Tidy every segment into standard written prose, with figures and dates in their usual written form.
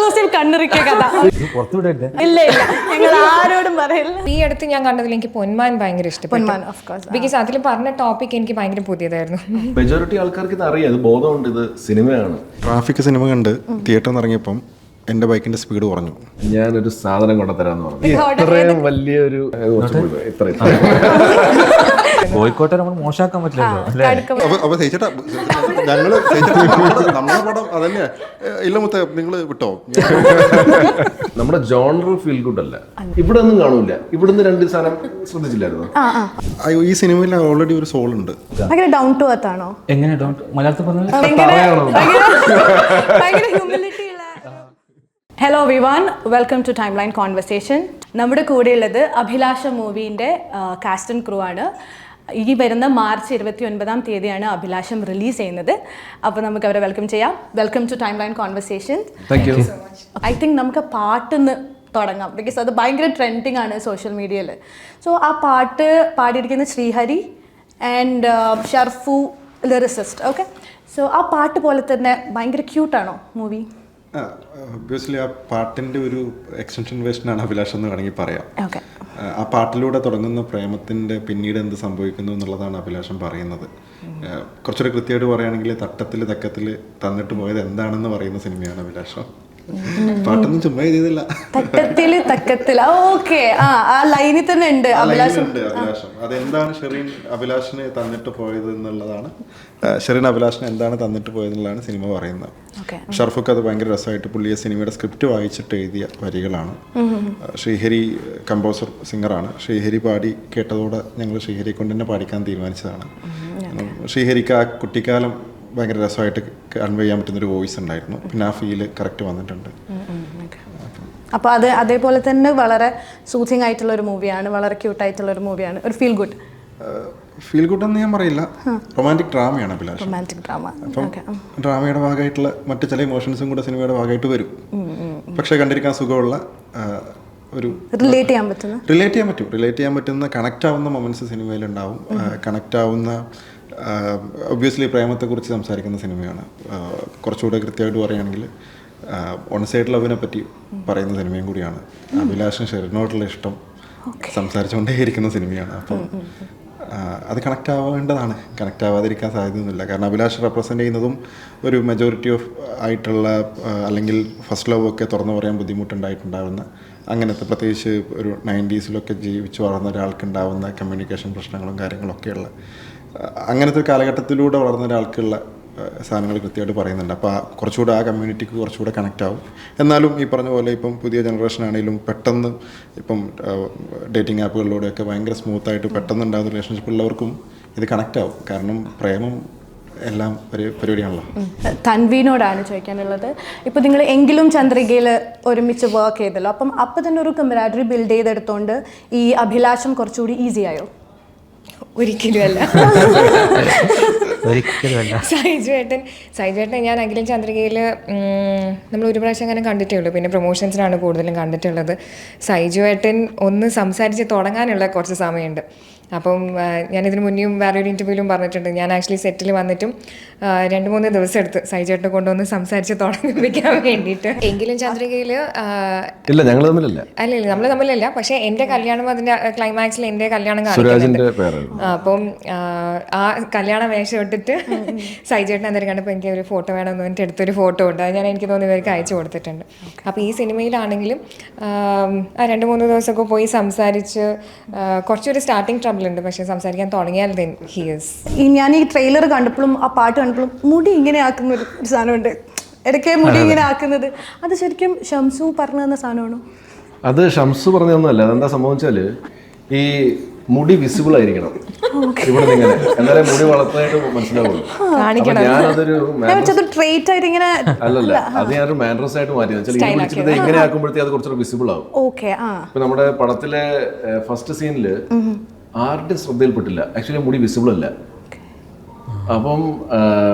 Exclusive കണ്ണിറിക്ക കഥ. ഇല്ല ഇല്ല, ഞങ്ങൾ ആരോടും പറയില്ല. ഈ അടുത്ത് ഞാൻ കണ്ടതിൽ എനിക്ക് പൊന്മാൻ ഭയങ്കര ഇഷ്ടപ്പെട്ടു. ബിക്കോസ് അതിൽ പറഞ്ഞ ടോപ്പിക് എനിക്ക് ഭയങ്കര പുതിയതായിരുന്നു. മെജോറിറ്റി ആൾക്കാർക്ക് ഇത് അറിയാം, ഇത് ബോധമുണ്ട്, ഇത് സിനിമയാണ്. ട്രാഫിക് സിനിമ കണ്ട് തിയേറ്ററിൽ നിന്ന് ഇറങ്ങിയപ്പം എൻ്റെ ബൈക്കിന്റെ സ്പീഡ് കുറഞ്ഞു. ഞാനൊരു സാധനം കൊണ്ടുതരാന്ന് പറഞ്ഞു. ഇത്രയും വലിയൊരു കോഴിക്കോട്ടെ നമ്മൾ മോശമാക്കാൻ പറ്റില്ലല്ലോ. അപ്പൊ ചേച്ചേട്ടാ, ഞങ്ങള് നമ്മളെ പടം അതന്നെ ഇല്ല മുത്ത, നിങ്ങൾ വിട്ടോ. നമ്മുടെ ജോണർ ഫീൽ ഗുഡ് അല്ല, ഇവിടെ ഒന്നും കാണൂല. ഇവിടുന്ന് രണ്ട് സാധനം ശ്രദ്ധിച്ചില്ലായിരുന്നു. ഈ സിനിമയിൽ ഓൾറെഡി ഒരു സോൾ ഉണ്ട്. ഭയങ്കര ഡൗൺ ടു എർത്ത് ആണോ? എങ്ങനെ മലയാളത്തിൽ പറഞ്ഞത്? Hello everyone, welcome to timeline conversation. നമ്മുടെ കൂടെയുള്ളത് അഭിലാഷ മൂവീൻ്റെ കാസ്റ്റ് ആൻഡ് ക്രൂ ആണ്. ഈ വരുന്ന മാർച്ച് 29 അഭിലാഷം റിലീസ് ചെയ്യുന്നത്. അപ്പോൾ നമുക്ക് അവരെ വെൽക്കം ചെയ്യാം. Welcome to timeline conversation. I think നമുക്ക് പാട്ടിന്ന് തുടങ്ങാം, ബിക്കോസ് അത് ഭയങ്കര ട്രെൻഡിങ് ആണ് സോഷ്യൽ മീഡിയയിൽ. സോ ആ പാട്ട് പാടിയിരിക്കുന്ന Srihari and Sharfu lyricist. Okay, so ആ പാട്ട് പോലെ തന്നെ ഭയങ്കര ക്യൂട്ടാണോ മൂവി? ഒബ്വിയസ്ലി ആ പാട്ടിൻ്റെ ഒരു എക്സ്റ്റൻഷൻ വേർഷനാണ് അഭിലാഷം എന്ന് വേണമെങ്കിൽ പറയാം. ഓക്കെ, ആ പാട്ടിലൂടെ തുടങ്ങുന്ന പ്രേമത്തിൻ്റെ പിന്നീട് എന്ത് സംഭവിക്കുന്നു എന്നുള്ളതാണ് അഭിലാഷം പറയുന്നത്. കുറച്ചുകൂടെ കൃത്യമായിട്ട് പറയുകയാണെങ്കിൽ തട്ടത്തിൽ തക്കത്തിൽ തന്നിട്ട് പോയത് എന്താണെന്ന് പറയുന്ന സിനിമയാണ് അഭിലാഷം. പാട്ടൊന്നും ചുമ്മാ എഴുതിയതല്ല. തട്ടത്തില് തക്കത്തില്. ഓക്കെ, ആ ലൈനിൽ തന്നെ ഉണ്ട് അഭിലാഷം. അതെന്താണ് ഷെറീൻ അഭിലാഷിന് തന്നിട്ട് പോയത് എന്നുള്ളതാണ്. ഷെറീൻ അഭിലാഷിന് എന്താണ് തന്നിട്ട് പോയത് എന്നുള്ളതാണ് സിനിമ പറയുന്നത്. ഷർഫുക്ക് അത് ഭയങ്കര രസമായിട്ട് പുള്ളിയെ സിനിമയുടെ സ്ക്രിപ്റ്റ് വായിച്ചിട്ട് എഴുതിയ വരികളാണ്. ശ്രീഹരി കമ്പോസർ സിംഗറാണ്. ശ്രീഹരി പാടി കേട്ടതോടെ ഞങ്ങൾ ശ്രീഹരിയെ കൊണ്ട് തന്നെ പാടിക്കാൻ തീരുമാനിച്ചതാണ്. ശ്രീഹരിക്ക് ആ കുട്ടിക്കാലം ഭയങ്കര രസമായിട്ട് കൺവേ ചെയ്യാൻ പറ്റുന്നൊരു വോയിസ് ഉണ്ടായിരുന്നു. പിന്നെ ആ ഫീല് കറക്റ്റ് വന്നിട്ടുണ്ട്. അപ്പോൾ അത് അതേപോലെ തന്നെ വളരെ സൂത്തിങ് ആയിട്ടുള്ള ഒരു മൂവിയാണ്, വളരെ ക്യൂട്ടായിട്ടുള്ള ഒരു മൂവിയാണ്. ഒരു ഫീൽ ഗുഡ് എന്ന് ഞാൻ പറയില്ല, റൊമാൻറ്റിക് ഡ്രാമയാണ് അഭിലാഷ്. Romantic drama. അപ്പം ഡ്രാമയുടെ ഭാഗമായിട്ടുള്ള മറ്റു ചില ഇമോഷൻസും കൂടെ സിനിമയുടെ ഭാഗമായിട്ട് വരും. പക്ഷേ കണ്ടിരിക്കാൻ സുഖമുള്ള ഒരു റിലേറ്റ് ചെയ്യാൻ പറ്റുന്ന കണക്റ്റ് ആവുന്ന മൊമെന്റ്സ് സിനിമയിലുണ്ടാവും. കണക്റ്റ് ആവുന്ന ഒബ്വിയസ്ലി പ്രേമത്തെക്കുറിച്ച് സംസാരിക്കുന്ന സിനിമയാണ്. കുറച്ചുകൂടെ കൃത്യമായിട്ട് പറയുകയാണെങ്കിൽ വൺ സൈഡ് ലവിനെ പറ്റി പറയുന്ന സിനിമയും കൂടിയാണ്. അഭിലാഷിന് ഷെറിനോടുള്ള ഇഷ്ടം സംസാരിച്ചുകൊണ്ടേയിരിക്കുന്ന സിനിമയാണ്. അപ്പം അത് കണക്റ്റ് ആവേണ്ടതാണ്, കണക്റ്റ് ആവാതിരിക്കാൻ സാധ്യതയൊന്നുമില്ല. കാരണം അഭിലാഷ് റെപ്രസെൻ്റ് ചെയ്യുന്നതും ഒരു മെജോറിറ്റി ഓഫ് ആയിട്ടുള്ള അല്ലെങ്കിൽ ഫസ്റ്റ് ലവ് ഒക്കെ തുറന്നു പറയാൻ ബുദ്ധിമുട്ടുണ്ടായിട്ടുണ്ടാവുന്ന അങ്ങനത്തെ, പ്രത്യേകിച്ച് ഒരു 90s ജീവിച്ചു വളർന്ന ഒരാൾക്കുണ്ടാവുന്ന കമ്മ്യൂണിക്കേഷൻ പ്രശ്നങ്ങളും കാര്യങ്ങളൊക്കെയുള്ള അങ്ങനത്തെ ഒരു കാലഘട്ടത്തിലൂടെ വളർന്ന ഒരാൾക്കുള്ള സാധനങ്ങൾ കൃത്യമായിട്ട് പറയുന്നുണ്ട്. അപ്പോൾ കുറച്ചുകൂടെ ആ കമ്മ്യൂണിറ്റിക്ക് കുറച്ചുകൂടെ കണക്റ്റ് ആവും. എന്നാലും ഈ പറഞ്ഞ പോലെ ഇപ്പം പുതിയ ജനറേഷൻ ആണെങ്കിലും പെട്ടെന്ന് ഇപ്പം ഡേറ്റിംഗ് ആപ്പുകളിലൂടെയൊക്കെ ഭയങ്കര സ്മൂത്തായിട്ട് പെട്ടെന്ന് ഉണ്ടാകുന്ന റിലേഷൻഷിപ്പ് ഉള്ളവർക്കും ഇത് കണക്റ്റ് ആവും. കാരണം പ്രേമം എല്ലാം ഒരു പരിപാടിയാണല്ലോ. തൻവീനോടാണ് ചോദിക്കാനുള്ളത്. ഇപ്പോൾ നിങ്ങൾ എങ്കിലും ചന്ദ്രികയിൽ ഒരുമിച്ച് വർക്ക് ചെയ്തല്ലോ, അപ്പം തന്നെ ഒരു കമ്പറാഡറി ബിൽഡ് ചെയ്തെടുത്തോണ്ട് ഈ അഭിലാഷം കുറച്ചുകൂടി ഈസി ആയോ? ഒരിക്കലും അല്ല. സൈജുവേട്ടൻ ഞാൻ അഖിലൻ ചന്ദ്രികയിൽ നമ്മൾ ഒരു പ്രാവശ്യം അങ്ങനെ കണ്ടിട്ടേ ഉള്ളൂ. പിന്നെ പ്രൊമോഷൻസിനാണ് കൂടുതലും കണ്ടിട്ടുള്ളത്. സൈജുവേട്ടൻ ഒന്ന് സംസാരിച്ച് തുടങ്ങാനുള്ള കുറച്ച് സമയമുണ്ട്. അപ്പം ഞാനിതിന് മുന്നേയും വേറൊരു ഇൻ്റർവ്യൂവിലും പറഞ്ഞിട്ടുണ്ട്, ഞാൻ ആക്ച്വലി സെറ്റിൽ വന്നിട്ടും 2-3 ദിവസം എടുത്ത് സൈജുവേട്ടനെ കൊണ്ടൊന്ന് സംസാരിച്ച് തുടങ്ങിപ്പിക്കാൻ വേണ്ടിയിട്ട്. എങ്കിലും ചന്ദ്രികയിൽ ഇല്ല, ഞങ്ങൾ തമ്മിലല്ല. അല്ല, നമ്മൾ തമ്മിലല്ല. പക്ഷേ എൻ്റെ കല്യാണം, അതിൻ്റെ ക്ലൈമാക്സിൽ എൻ്റെ കല്യാണം കാണിക്കുന്നുണ്ട്. അപ്പം ആ കല്യാണ വേഷം ഇട്ടിട്ട് സൈജേട്ടൻ അന്നേരം കണ്ടപ്പോൾ എനിക്ക് ഒരു ഫോട്ടോ വേണമെന്ന് പറഞ്ഞിട്ട് എടുത്തൊരു ഫോട്ടോ ഉണ്ട്. അത് ഞാൻ എനിക്ക് തോന്നി ഇവർക്ക് അയച്ചു കൊടുത്തിട്ടുണ്ട്. അപ്പോൾ ഈ സിനിമയിലാണെങ്കിലും 2-3 ദിവസമൊക്കെ പോയി സംസാരിച്ച് കുറച്ചൊരു സ്റ്റാർട്ടിങ് ട്രബിൾ ഉണ്ട്. പക്ഷേ സംസാരിക്കാൻ തുടങ്ങിയാൽ ഞാൻ ഈ ട്രെയിലർ കണ്ടപ്പോഴും ആ പാട്ട് കണ്ടപ്പോഴും മുടി ഇങ്ങനെ ആക്കുന്ന ഒരു സാധനമുണ്ട്, ഇടയ്ക്ക് മുടി ഇങ്ങനെ ആക്കുന്നത്. അത് ശരിക്കും ഷംസു പറഞ്ഞു തന്ന സാധനമാണോ? അത് ഷംസു പറഞ്ഞതൊന്നുമല്ല. അതെന്താ സംഭവിച്ചാല് ഈ മുടി വിസിബിൾ ആയിരിക്കണം ഇവിടെ ഇങ്ങനെ, എന്നാലേ മുടി വളർത്താനായിട്ട് മനസ്സിലാവുള്ളൂ. അല്ലല്ല, അത് ഞാനൊരു മാനറസ് ആയിട്ട് മാറ്റി ഇങ്ങനെ ആക്കുമ്പോഴത്തേക്ക് അത് കുറച്ചുകൂടെ വിസിബിൾ ആവും. ഇപ്പൊ നമ്മുടെ പടത്തിലെ ഫസ്റ്റ് സീനില് ആരുടെ ശ്രദ്ധയിൽപ്പെട്ടില്ല, ആക്ച്വലി മുടി വിസിബിൾ അല്ല. അപ്പം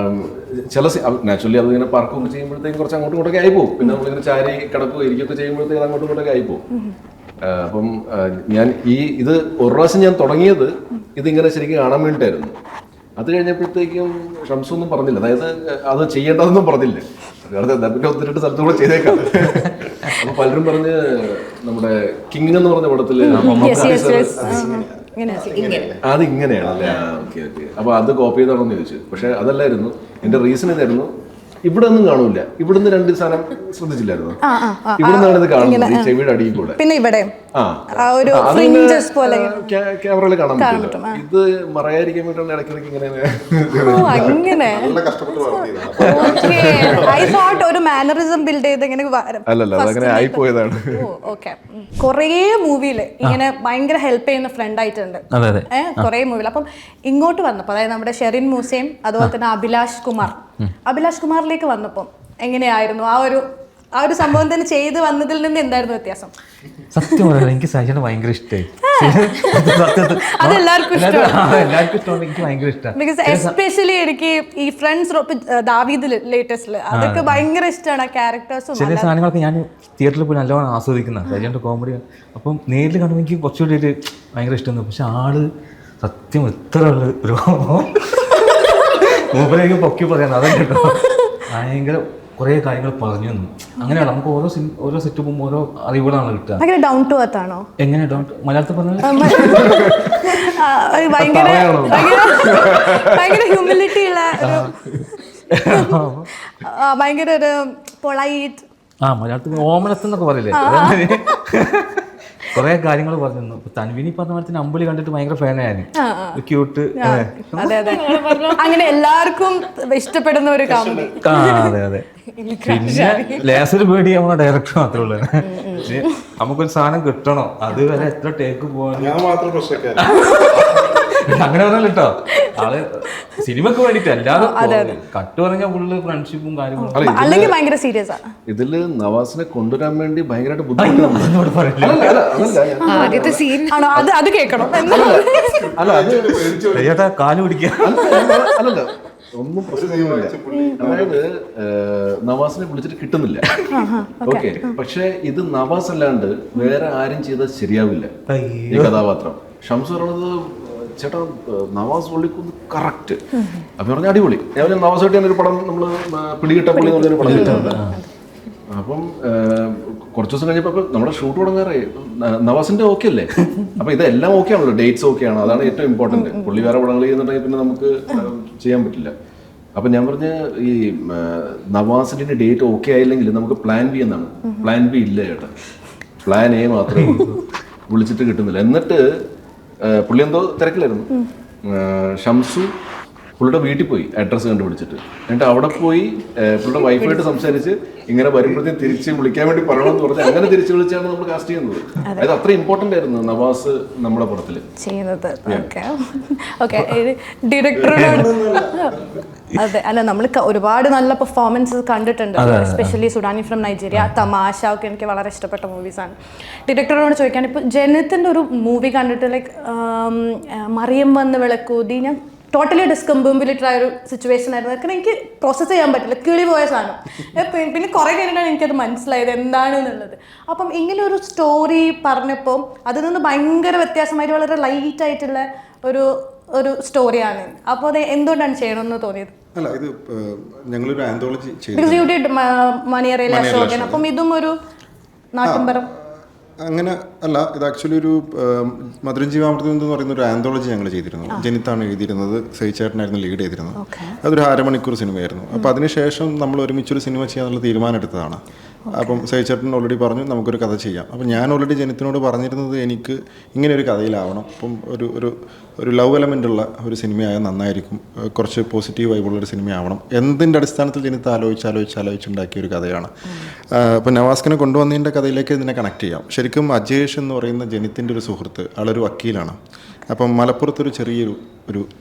ചില നാച്ചുറലി അതിങ്ങനെ പാർക്കൊക്കെ ചെയ്യുമ്പോഴത്തേക്കും കുറച്ച് അങ്ങോട്ടും ഇങ്ങോട്ടൊക്കെ ആയിപ്പോവും. പിന്നെ നമ്മളിങ്ങനെ ചാരി കിടക്കുകയോ ഇരിക്കുകയൊക്കെ ചെയ്യുമ്പോഴത്തേക്ക് അങ്ങോട്ടും ഇങ്ങോട്ടൊക്കെ ആയിപ്പോവും. അപ്പം ഞാൻ ഇത് ഒരു പ്രാവശ്യം ഞാൻ തുടങ്ങിയത് ഇതിങ്ങനെ ശരിക്കും കാണാൻ വേണ്ടിയിട്ടായിരുന്നു. അത് കഴിഞ്ഞപ്പോഴത്തേക്കും ഷംസൊന്നും പറഞ്ഞില്ല, അതായത് അത് ചെയ്യേണ്ടതെന്നും പറഞ്ഞില്ല. വെറുതെ എന്താ പിന്നെ 1-2 സ്ഥലത്തും കൂടെ ചെയ്തേക്കാം. അപ്പൊ പലരും പറഞ്ഞ് നമ്മുടെ കിങ് എന്ന് പറഞ്ഞ പടത്തില് അത് ഇങ്ങനെയാണല്ലേ. Okay okay. അപ്പൊ അത് കോപ്പി ചെയ്താണോന്ന് ചോദിച്ചു. പക്ഷെ അതല്ലായിരുന്നു എന്റെ റീസൺ. ഇതായിരുന്നു, ഇവിടെ ഒന്നും കാണൂല, ഇവിടുന്ന് 2 സാധനം ശ്രദ്ധിച്ചില്ലായിരുന്നു, ഇവിടുന്നാണ് ഇത് കാണുന്നത്, ഈ ചെവിയുടെ അടിയിൽ കൂടെ. പിന്നെ ഇവിടെ ക്യാമറയിൽ കാണാൻ പറ്റില്ല. ഇത് മറയായിരിക്കാൻ വേണ്ടിയാണ് ഇടയ്ക്കിടയ്ക്ക് ഇങ്ങനെ അല്ലല്ല, അതങ്ങനെ ആയിപ്പോയതാണ്. കൊറേ മൂവിയില് ഇങ്ങനെ ഭയങ്കര ഹെൽപ്പ് ചെയ്യുന്ന ഫ്രണ്ട് ആയിട്ടുണ്ട് കൊറേ മൂവിയിൽ. അപ്പം ഇങ്ങോട്ട് വന്നപ്പോ, അതായത് നമ്മുടെ ഷെറിൻ മൂസയും അതുപോലെ തന്നെ അഭിലാഷ് കുമാറിലേക്ക് വന്നപ്പം എങ്ങനെയായിരുന്നു ആ ഒരു സംഭവം തന്നെ ചെയ്ത് വന്നതിൽ നിന്ന് എന്തായിരുന്നു വ്യത്യാസം? സത്യം പറയാം, എനിക്ക് സജന ഭയങ്കര ഇഷ്ടമായി. അതെല്ലാവർക്കും ഇഷ്ടമാണ്, എനിക്ക് ഭയങ്കര ഇഷ്ടമാണ്. ബിക്കോസ് എസ്പെഷ്യലി എനിക്ക് ഈ ഫ്രണ്ട്സ് ദാവീദ് ലേറ്റസ്റ്റില് അതൊക്കെ ഭയങ്കര ഇഷ്ടമാണ്. ആ ക്യാരക്ടേഴ്സും ചില സാധനങ്ങളൊക്കെ ഞാൻ തിയേറ്ററിൽ പോയി നല്ലോണം ആസ്വദിക്കുന്ന സജന്റെ കോമഡി. അപ്പം നേരിൽ കാണുമ്പോൾ എനിക്ക് കുറച്ചുകൂടി ഒരു ഭയങ്കര ഇഷ്ടമാണ്. പക്ഷെ ആള് സത്യം ഇത്ര ഒരു മൂപ്പരേക്ക് പൊക്കി പറയാൻ അതല്ല കേട്ടോ, ഭയങ്കര കുറേ കാര്യങ്ങൾ പറഞ്ഞു തന്നു. അങ്ങനെയാണ് നമുക്ക് ഓരോ സെറ്റപ്പും ഓരോ അറിവുകളാണ് കിട്ടുക. ഡൗൺ ടു എർത്ത് ആണോ? എങ്ങനെ മലയാളത്തിൽ പറഞ്ഞത്? ഭയങ്കര ഹ്യൂമിലിറ്റി ഉള്ള ഭയങ്കര ഒരു പൊളൈറ്റ്. മലയാളത്തിൽ ഓമനത്തെന്നൊക്കെ പറയില്ലേ, കുറെ കാര്യങ്ങൾ പറഞ്ഞു. തൻവിനി പറഞ്ഞ പോലെ തന്നെ അമ്പിളി കണ്ടിട്ട് ഭയങ്കര ഫാനാണ്, ക്യൂട്ട്. അങ്ങനെ എല്ലാവർക്കും ഇഷ്ടപ്പെടുന്ന ഒരു കോമഡി. അതെ അതെ. പിന്നെ ലേസർ പേടി നമ്മളെ ഡയറക്ടർ മാത്രമേ ഉള്ളൂ. നമുക്കൊരു സാധനം കിട്ടണോ, അതുവരെ എത്ര ടേക്ക് പോകാൻ അങ്ങനെ പറഞ്ഞല്ലോ കേട്ടോ. ആള് സിനിമക്ക് വേണ്ടിട്ട് അല്ലാതെ കട്ട് പറഞ്ഞ ഫുള്ള് ഫ്രണ്ട്ഷിപ്പും കാര്യങ്ങളും. അല്ലെങ്കിൽ ഭയങ്കര സീരിയസ് ആണ്. ഇതില് നവാസിനെ കൊണ്ടുവരാൻ വേണ്ടി ഭയങ്കരമായിട്ട് ബുദ്ധിമുട്ടാണ്. ആദ്യത്തെ സീൻ അത് കേൾക്കണം. അല്ല അത് കാല് പിടിക്കുക അല്ലല്ല, ഒന്നും പ്രശ്നമില്ല. അതായത് നവാസിനെ വിളിച്ചിട്ട് കിട്ടുന്നില്ല. ഓക്കെ, പക്ഷെ ഇത് നവാസ് അല്ലാണ്ട് വേറെ ആരും ചെയ്താൽ ശരിയാവില്ല ഈ കഥാപാത്രം. ഷംസ് പറയുന്നത്, ചേട്ടാ നവാസ് പുള്ളിക്കൊന്ന് കറക്റ്റ്. അപ്പൊ പറഞ്ഞ അടിപൊളി. ഞാൻ നവാസായിട്ട് ഞാനൊരു പടം നമ്മള് പിടികിട്ട പുള്ളി എന്ന് പറഞ്ഞൊരു പടം ചെയ്തിട്ടുണ്ട്. അപ്പം കുറച്ച് ദിവസം കഴിഞ്ഞപ്പോൾ നമ്മുടെ ഷൂട്ട് തുടങ്ങാറായി. നവാസിന്റെ ഓക്കെ അല്ലേ? അപ്പൊ ഇതെല്ലാം ഓക്കെ ആണല്ലോ, ഡേറ്റ്സ് ഓക്കെ ആണ്, അതാണ് ഏറ്റവും ഇമ്പോർട്ടന്റ്. പുള്ളി വേറെ പടങ്ങൾ ചെയ്യുന്നുണ്ടെങ്കിൽ പിന്നെ നമുക്ക് ചെയ്യാൻ പറ്റില്ല. അപ്പൊ ഞാൻ പറഞ്ഞ ഈ നവാസിന്റെ ഡേറ്റ് ഓക്കെ ആയില്ലെങ്കിൽ നമുക്ക് പ്ലാൻ ബി എന്നാണ്. പ്ലാൻ ബി ഇല്ല ചേട്ടാ, പ്ലാൻ എ മാത്രമേ വിളിച്ചിട്ട് കിട്ടുന്നില്ല. എന്നിട്ട് പുള്ളി എന്തോ തിരക്കിലായിരുന്നു. ഷംസു പുള്ളിയുടെ വീട്ടിൽ പോയി അഡ്രസ്സ് കണ്ടുപിടിച്ചിട്ട്, എന്നിട്ട് അവിടെ പോയി പുള്ളിയുടെ വൈഫായിട്ട് സംസാരിച്ച് ഇങ്ങനെ വരുമ്പോഴത്തേക്കും തിരിച്ച് വിളിക്കാൻ വേണ്ടി പറയണമെന്ന് പറഞ്ഞ് അങ്ങനെ തിരിച്ചു വിളിച്ചാണ് നമ്മൾ കാസ്റ്റ് ചെയ്യുന്നത്. അത് അത്ര ഇമ്പോർട്ടന്റ് ആയിരുന്നു നവാസ് നമ്മുടെ പടത്തില് ചെയ്യുന്നത്. ഡയറക്ടറോട് അതെ, അല്ല നമ്മൾ ഒരുപാട് നല്ല പെർഫോമൻസസ് കണ്ടിട്ടുണ്ട്, എസ്പെഷ്യലി സുഡാനി ഫ്രം നൈജീരിയ, തമാശ ഒക്കെ എനിക്ക് വളരെ ഇഷ്ടപ്പെട്ട മൂവീസാണ്. ഡയറക്ടറോട് ചോദിക്കാൻ, ഇപ്പോൾ ജനത്തിൻ്റെ ഒരു മൂവി കണ്ടിട്ട് ലൈക്ക് മറിയം വന്ന് വിളക്കൂതി, ഞാൻ ടോട്ടലി ഡിസ്കംബിലിറ്റഡ് ആയ ഒരു സിറ്റുവേഷൻ ആയിരുന്നു. കാരണം എനിക്ക് പ്രോസസ്സ് ചെയ്യാൻ പറ്റില്ല, കിളി പോയ സാധനം. പിന്നെ കുറേ കഴിഞ്ഞിട്ടാണ് എനിക്കത് മനസ്സിലായത് എന്താണെന്നുള്ളത്. അപ്പം ഇങ്ങനെ ഒരു സ്റ്റോറി പറഞ്ഞപ്പോൾ അതിൽ നിന്ന് ഭയങ്കര വ്യത്യാസമായിട്ട് വളരെ ലൈറ്റ് ആയിട്ടുള്ള ഒരു സ്റ്റോറിയാണ്. അപ്പോൾ അത് എന്തുകൊണ്ടാണ് ചെയ്യണമെന്ന് തോന്നിയത്? അല്ല, ഇത് ഞങ്ങളൊരു ആന്തോളജി മണിയറയിലെ അശോകൻ, അപ്പം ഇതും ഒരു നാട്ടിൻപുറം അങ്ങനെ അല്ല. ഇത് ആക്ച്വലി ഒരു മധുരം ജീവാമൃതം എന്ന് പറയുന്ന ഒരു ആന്തോളജി ഞങ്ങൾ ചെയ്തിരുന്നു. ജനിത്താണ് എഴുതിയിരുന്നത്, സഹിച്ചേട്ടനായിരുന്നു ലീഡ് ചെയ്തിരുന്നത്. അതൊരു 1/2 മണിക്കൂർ സിനിമയായിരുന്നു. അപ്പോൾ അതിനുശേഷം നമ്മൾ ഒരുമിച്ചൊരു സിനിമ ചെയ്യാനുള്ള തീരുമാനം എടുത്തതാണ്. അപ്പം സഹിച്ചേട്ടൻ ഓൾറെഡി പറഞ്ഞു നമുക്കൊരു കഥ ചെയ്യാം. അപ്പം ഞാൻ ഓൾറെഡി ജനിത്തിനോട് പറഞ്ഞിരുന്നത് എനിക്ക് ഇങ്ങനെ ഒരു കഥയിലാവണം, അപ്പം ഒരു ലവ് എലമെൻ്റ് ഉള്ള ഒരു സിനിമയായാൽ നന്നായിരിക്കും, കുറച്ച് പോസിറ്റീവ് വൈബുള്ളൊരു സിനിമയാവണം. എന്തിൻ്റെ അടിസ്ഥാനത്തിൽ ജനിത്ത് ആലോചിച്ചുണ്ടാക്കിയ ഒരു കഥയാണ്. അപ്പം നവാസ്കിനെ കൊണ്ടുവന്നതിൻ്റെ കഥയിലേക്ക് ഇതിനെ കണക്ട് ചെയ്യാം. ശരിക്കും അജേഷ് എന്ന് പറയുന്ന ജനിത്തിൻ്റെ ഒരു സുഹൃത്ത്, ആളൊരു വക്കീലാണ്. അപ്പം മലപ്പുറത്തൊരു ചെറിയൊരു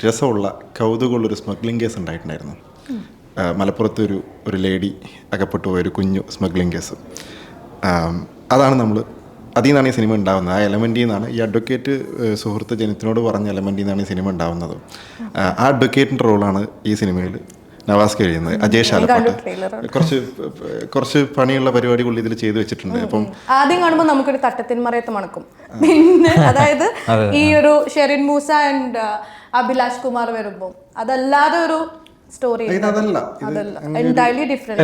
രസമുള്ള കൗതുകമുള്ളൊരു സ്മഗ്ലിംഗ് കേസ് ഉണ്ടായിട്ടുണ്ടായിരുന്നു. മലപ്പുറത്ത് ഒരു ലേഡി അകപ്പെട്ടു പോയൊരു കുഞ്ഞു സ്മഗ്ലിംഗ് കേസ്. അതാണ് അതിൽ നിന്നാണ് ഈ സിനിമ ഉണ്ടാകുന്നത്. ആ എലമെൻറ്റിൽ നിന്നാണ് ഈ അഡ്വക്കേറ്റ് സുഹൃത്ത് ജനിത്തിനോട് പറഞ്ഞ എലമെൻറ്റിൽ നിന്നാണ് ഈ സിനിമ ഉണ്ടാകുന്നത്. ആ അഡ്വക്കേറ്റിൻ്റെ റോളാണ് ഈ സിനിമയിൽ നവാസ്ക് കഴിയുന്നത്. അജേഷ് ആലപ്പാട്ട് കുറച്ച് പണിയുള്ള പരിപാടികൾ ഇതിൽ ചെയ്തു വെച്ചിട്ടുണ്ട്. അപ്പം ആദ്യം കാണുമ്പോൾ നമുക്കൊരു തട്ടത്തിൻ മറയത്ത് മണക്കും. പിന്നെ അതായത് ഈ ഒരു ഷെറിൻ മൂസ ആൻഡ് അഭിലാഷ് കുമാർ വരുമ്പോൾ അതല്ലാതെ ഒരു സ്റ്റോറി അതല്ല എൻറ്റയർലി ഡിഫറെന്റ്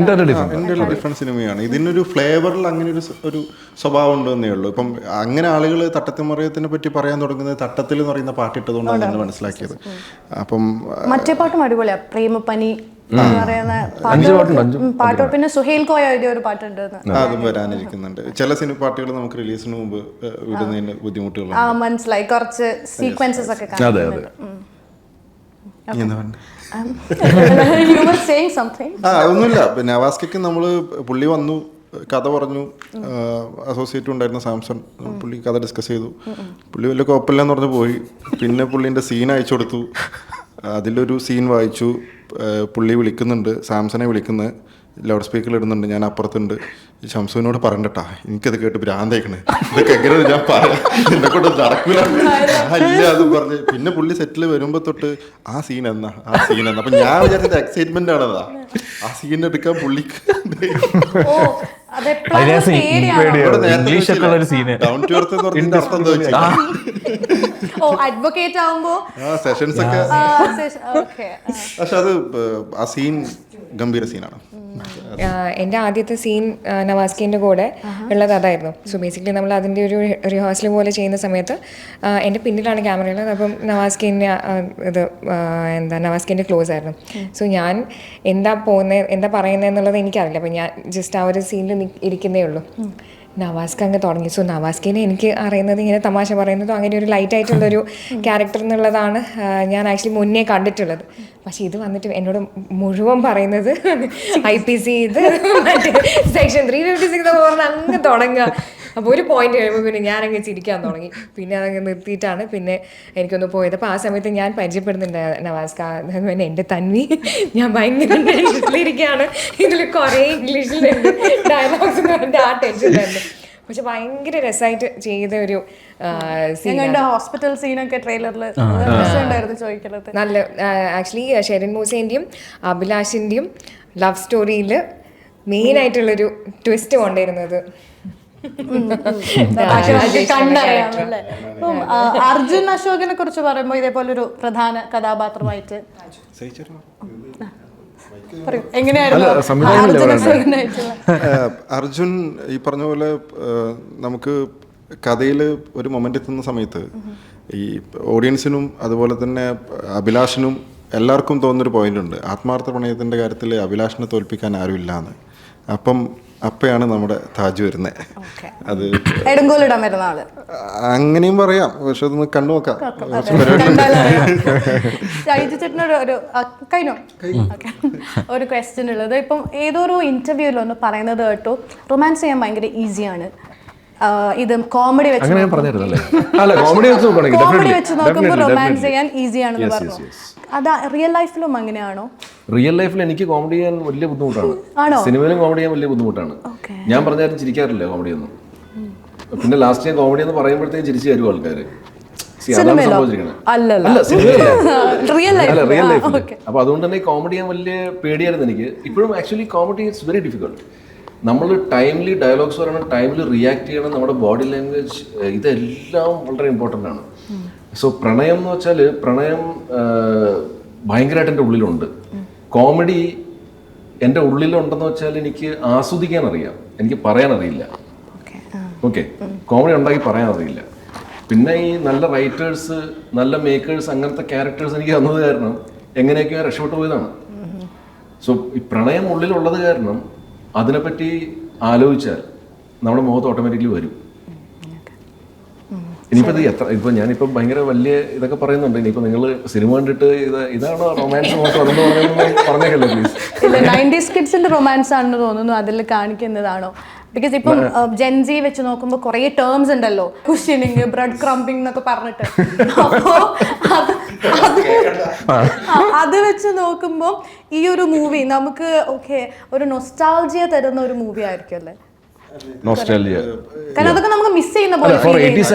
എൻ്റെ ഡിഫറെൻറ്റ് സിനിമയാണ്. ഇതിനൊരു ഫ്ലേവറിൽ അങ്ങനെ ഒരു സ്വഭാവം ഉണ്ടെന്നേ ഉള്ളൂ. ഇപ്പം അങ്ങനെ ആളുകൾ തട്ടത്തിമറിയത്തിനെ പറ്റി പറയാൻ തുടങ്ങുന്നത് തട്ടത്തിൽ എന്ന് പറയുന്ന പാട്ടിട്ടതുകൊണ്ടാണ് ഞാൻ മനസ്സിലാക്കിയത്. അപ്പം മറ്റേ പാട്ടും അടിപൊളിയാ, പ്രേമപ്പനി എന്ന് പറയുന്ന പാട്ട്. പിന്നെ സുഹേൽ കോയ എഴുതിയ ഒരു പാട്ടുണ്ട്, അതും വരാനിരിക്കുന്നുണ്ട്. ചില സിനിമ പാട്ടുകൾ നമുക്ക് റിലീസിന് മുമ്പ് വിടുന്നതിന് ബുദ്ധിമുട്ടുകളുണ്ട്. മനസ്സിലായി, കുറച്ച് സീക്വൻസസ് ഒക്കെ കാണുന്നുണ്ട്. ഒന്നുമില്ല, നവാസ്കയ്ക്ക് നമ്മൾ പുള്ളി വന്നു, കഥ പറഞ്ഞു, അസോസിയേറ്റ് ഉണ്ടായിരുന്ന സാംസൺ, പുള്ളി കഥ ഡിസ്കസ് ചെയ്തു. പുള്ളി വലിയ കുഴപ്പമില്ലെന്ന് പറഞ്ഞ് പോയി. പിന്നെ പുള്ളീൻ്റെ സീൻ അയച്ചു കൊടുത്തു. അതിലൊരു സീൻ വായിച്ചു. പുള്ളി വിളിക്കുന്നുണ്ട്, സാംസനെ വിളിക്കുന്നത്, ലൗഡ് സ്പീക്കറിൽ ഇടുന്നുണ്ട്. ഞാൻ അപ്പുറത്തുണ്ട്. ശംസുവിനോട് പറയണ്ടട്ടാ, എനിക്കത് കേട്ട് ഭ്രാന്തേക്കണ്, ഇതൊക്കെ എങ്ങനെ ഞാൻ പറയാം, എന്നെ കൊണ്ട് നടക്കില്ല അല്ല അതും പറഞ്ഞ്. പിന്നെ പുള്ളി സെറ്റിൽ വരുമ്പോൾ തൊട്ട് ആ സീൻ എന്നാ അപ്പം ഞാൻ വിചാരിച്ചത് എക്സൈറ്റ്മെന്റ് ആണതാ. ആ സീൻ എടുക്കാൻ പുള്ളിക്ക് ഡൗൺ ടു എർത്ത് എന്ന് പറഞ്ഞതിന്റെ അർത്ഥം എന്താ വെച്ചാൽ അഡ്വക്കേറ്റ് ആവുമ്പോ സെഷൻസ് ഒക്കെ. പക്ഷെ അത് ആ സീൻ ഗംഭീര സീനാണ്. എൻ്റെ ആദ്യത്തെ സീൻ നവാസ്കിൻ്റെ കൂടെ ഉള്ളത് അതായിരുന്നു. സോ ബേസിക്കലി നമ്മൾ അതിൻ്റെ ഒരു റിഹേഴ്സൽ പോലെ ചെയ്യുന്ന സമയത്ത് എൻ്റെ പിന്നിലാണ് ക്യാമറയുള്ളത്. അപ്പം നവാസ്കിൻ്റെ നവാസ്കിൻ്റെ ക്ലോസ് ആയിരുന്നു. സോ ഞാൻ എന്താ പറയുന്നത് എന്നുള്ളത് എനിക്കറിയില്ല. അപ്പം ഞാൻ ജസ്റ്റ് ആ ഒരു സീനിൽ ഇരിക്കുന്നേ ഉള്ളൂ. നവാസ്ക അങ്ങ് തുടങ്ങി. സോ നവാസ്കിനെ എനിക്ക് അറിയുന്നത് ഇങ്ങനെ തമാശ പറയുന്നതും അങ്ങനെ ഒരു ലൈറ്റ് ആയിട്ടുള്ളൊരു ക്യാരക്ടർ എന്നുള്ളതാണ് ഞാൻ ആക്ച്വലി മുന്നേ കണ്ടിട്ടുള്ളത്. പക്ഷെ ഇത് വന്നിട്ട് എന്നോട് മുഴുവൻ പറയുന്നത് IPC ഇത് സെക്ഷൻ 356 പറഞ്ഞ് അങ്ങ് തുടങ്ങുക. അപ്പോൾ ഒരു പോയിന്റ് കഴിയുമ്പോൾ പിന്നെ ഞാനങ്ങ് ചിരിക്കാൻ തുടങ്ങി. പിന്നെ അതങ്ങ് നിർത്തിയിട്ടാണ് പിന്നെ എനിക്കൊന്ന് പോയത്. അപ്പോൾ ആ സമയത്ത് ഞാൻ പരിചയപ്പെടുന്നുണ്ട് നവാസ്ക, എൻ്റെ തന്വി, ഞാൻ ഭയങ്കര ടെൻഷനിലിരിക്കുകയാണ്, ഇതിൽ കുറേ ഇംഗ്ലീഷിലുണ്ട് ഡയലോഗ്സ് എന്ന് പറഞ്ഞിട്ട് ആ ടെൻഷൻ തന്നെ. പക്ഷെ ഭയങ്കര രസമായിട്ട് ചെയ്ത ഒരു ഹോസ്പിറ്റൽ സീനൊക്കെ ട്രെയിലറിൽ ചോദിക്കുന്നത് നല്ല. ആക്ച്വലി ഷെറിൻ മൂസേൻ്റെയും അഭിലാഷിൻ്റെയും ലവ് സ്റ്റോറിയിൽ മെയിൻ ആയിട്ടുള്ളൊരു ട്വിസ്റ്റ് കൊണ്ടുവരുന്നത് അർജുൻ അശോകിനെ കുറിച്ച് പറയുമ്പോൾ ഇതേപോലെ ഒരു പ്രധാന കഥാപാത്രമായിട്ട് അർജുൻ ഈ പറഞ്ഞ പോലെ നമുക്ക് കഥയിൽ ഒരു മൊമെന്റ് എത്തുന്ന സമയത്ത് ഈ ഓഡിയൻസിനും അതുപോലെ തന്നെ അഭിലാഷിനും എല്ലാവർക്കും തോന്നുന്നൊരു പോയിന്റ് ഉണ്ട്. ആത്മാർത്ഥ പ്രണയത്തിൻ്റെ കാര്യത്തിൽ അഭിലാഷിനെ തോൽപ്പിക്കാൻ ആരുമില്ല എന്ന്. അപ്പയാണ് നമ്മുടെ താജ് വരുന്നത്. അത് അങ്ങനെയും പറയാം, പക്ഷെ അതൊന്ന് കണ്ടു നോക്കാം. ഒരു ക്വസ്റ്റ്യൻ ഉള്ളത്, ഇപ്പം ഏതൊരു ഇന്റർവ്യൂവിൽ ഒന്ന് പറയുന്നത് കേട്ടു, റൊമാൻസ് ചെയ്യാൻ ഭയങ്കര ഈസിയാണ്, ഇത് കോമഡി വെച്ച് നോക്കുമ്പോൾ റൊമാൻസ് ചെയ്യാൻ ഈസിയാണെന്ന് പറഞ്ഞു. അതാ റിയൽ ലൈഫിലും അങ്ങനെയാണോ? റിയൽ ലൈഫിൽ എനിക്ക് കോമഡി ചെയ്യാൻ വലിയ ബുദ്ധിമുട്ടാണ്. സിനിമയിലും കോമഡി ചെയ്യാൻ വലിയ ബുദ്ധിമുട്ടാണ്. ഞാൻ പറഞ്ഞാലും ചിരിക്കാറില്ല കോമഡിയൊന്നും. പിന്നെ ലാസ്റ്റ് ഞാൻ കോമഡി എന്ന് പറയുമ്പോഴത്തേക്കും ചിരിച്ചു തരും ആൾക്കാര്. അപ്പൊ അതുകൊണ്ട് തന്നെ കോമഡി ചെയ്യാൻ വലിയ പേടിയായിരുന്നു എനിക്ക്. ഇപ്പോഴും actually comedy it's very difficult. നമ്മൾ ടൈംലി ഡയലോഗ്സ് പറയണം, ടൈമിൽ റിയാക്ട് ചെയ്യണം, നമ്മുടെ ബോഡി ലാംഗ്വേജ്, ഇതെല്ലാം വളരെ ഇമ്പോർട്ടൻ്റ് ആണ്. സോ പ്രണയം എന്ന് വെച്ചാൽ പ്രണയം ഭയങ്കരമായിട്ട് എൻ്റെ ഉള്ളിലുണ്ട്. കോമഡി എൻ്റെ ഉള്ളിലുണ്ടെന്ന് വെച്ചാൽ എനിക്ക് ആസ്വദിക്കാൻ അറിയാം, എനിക്ക് പറയാൻ അറിയില്ല. ഓക്കെ, കോമഡി ഉണ്ടാക്കി പറയാൻ അറിയില്ല. പിന്നെ ഈ നല്ല റൈറ്റേഴ്സ്, നല്ല മേക്കേഴ്സ്, അങ്ങനത്തെ ക്യാരക്ടേഴ്സ് എനിക്ക് തന്നത് കാരണം എങ്ങനെയൊക്കെയോ രക്ഷപ്പെട്ടു പോയതാണ്. സോ ഈ പ്രണയം ഉള്ളിലുള്ളത് കാരണം അതിനെപ്പറ്റി ആലോചിച്ചാൽ നമ്മുടെ മുഖത്ത് ഓട്ടോമാറ്റിക്കലി വരും. ഇനിയിപ്പോൾ ഇപ്പൊ ഞാനിപ്പോൾ ഭയങ്കര വലിയ ഇതൊക്കെ പറയുന്നുണ്ട്. ഇനിയിപ്പോൾ നിങ്ങൾ സിനിമ കണ്ടിട്ട് ഇതാണോ റൊമാൻസ് പറഞ്ഞേക്കല്ലേ പ്ലീസ്. 90s കിഡ്സിന്റെ റൊമാൻസ് ആണെന്ന് തോന്നുന്നു അതിൽ കാണിക്കുന്നതാണോ? ബിക്കോസ് ഇപ്പം ജെൻസി വെച്ച് നോക്കുമ്പോൾ കുറേ ടേംസ് ഉണ്ടല്ലോ, കുഷനിങ്, ബ്രെഡ് ക്രംപിംഗ് എന്നൊക്കെ പറഞ്ഞിട്ട്. അപ്പോൾ അത് വെച്ച് നോക്കുമ്പോൾ ഈ ഒരു മൂവി നമുക്ക് ഒരു നൊസ്റ്റാൾജിയ തരുന്ന ഒരു മൂവി ആയിരിക്കും അല്ലേ? കാരണം അതൊക്കെ നമുക്ക് മിസ് ചെയ്യുന്ന പോലെ.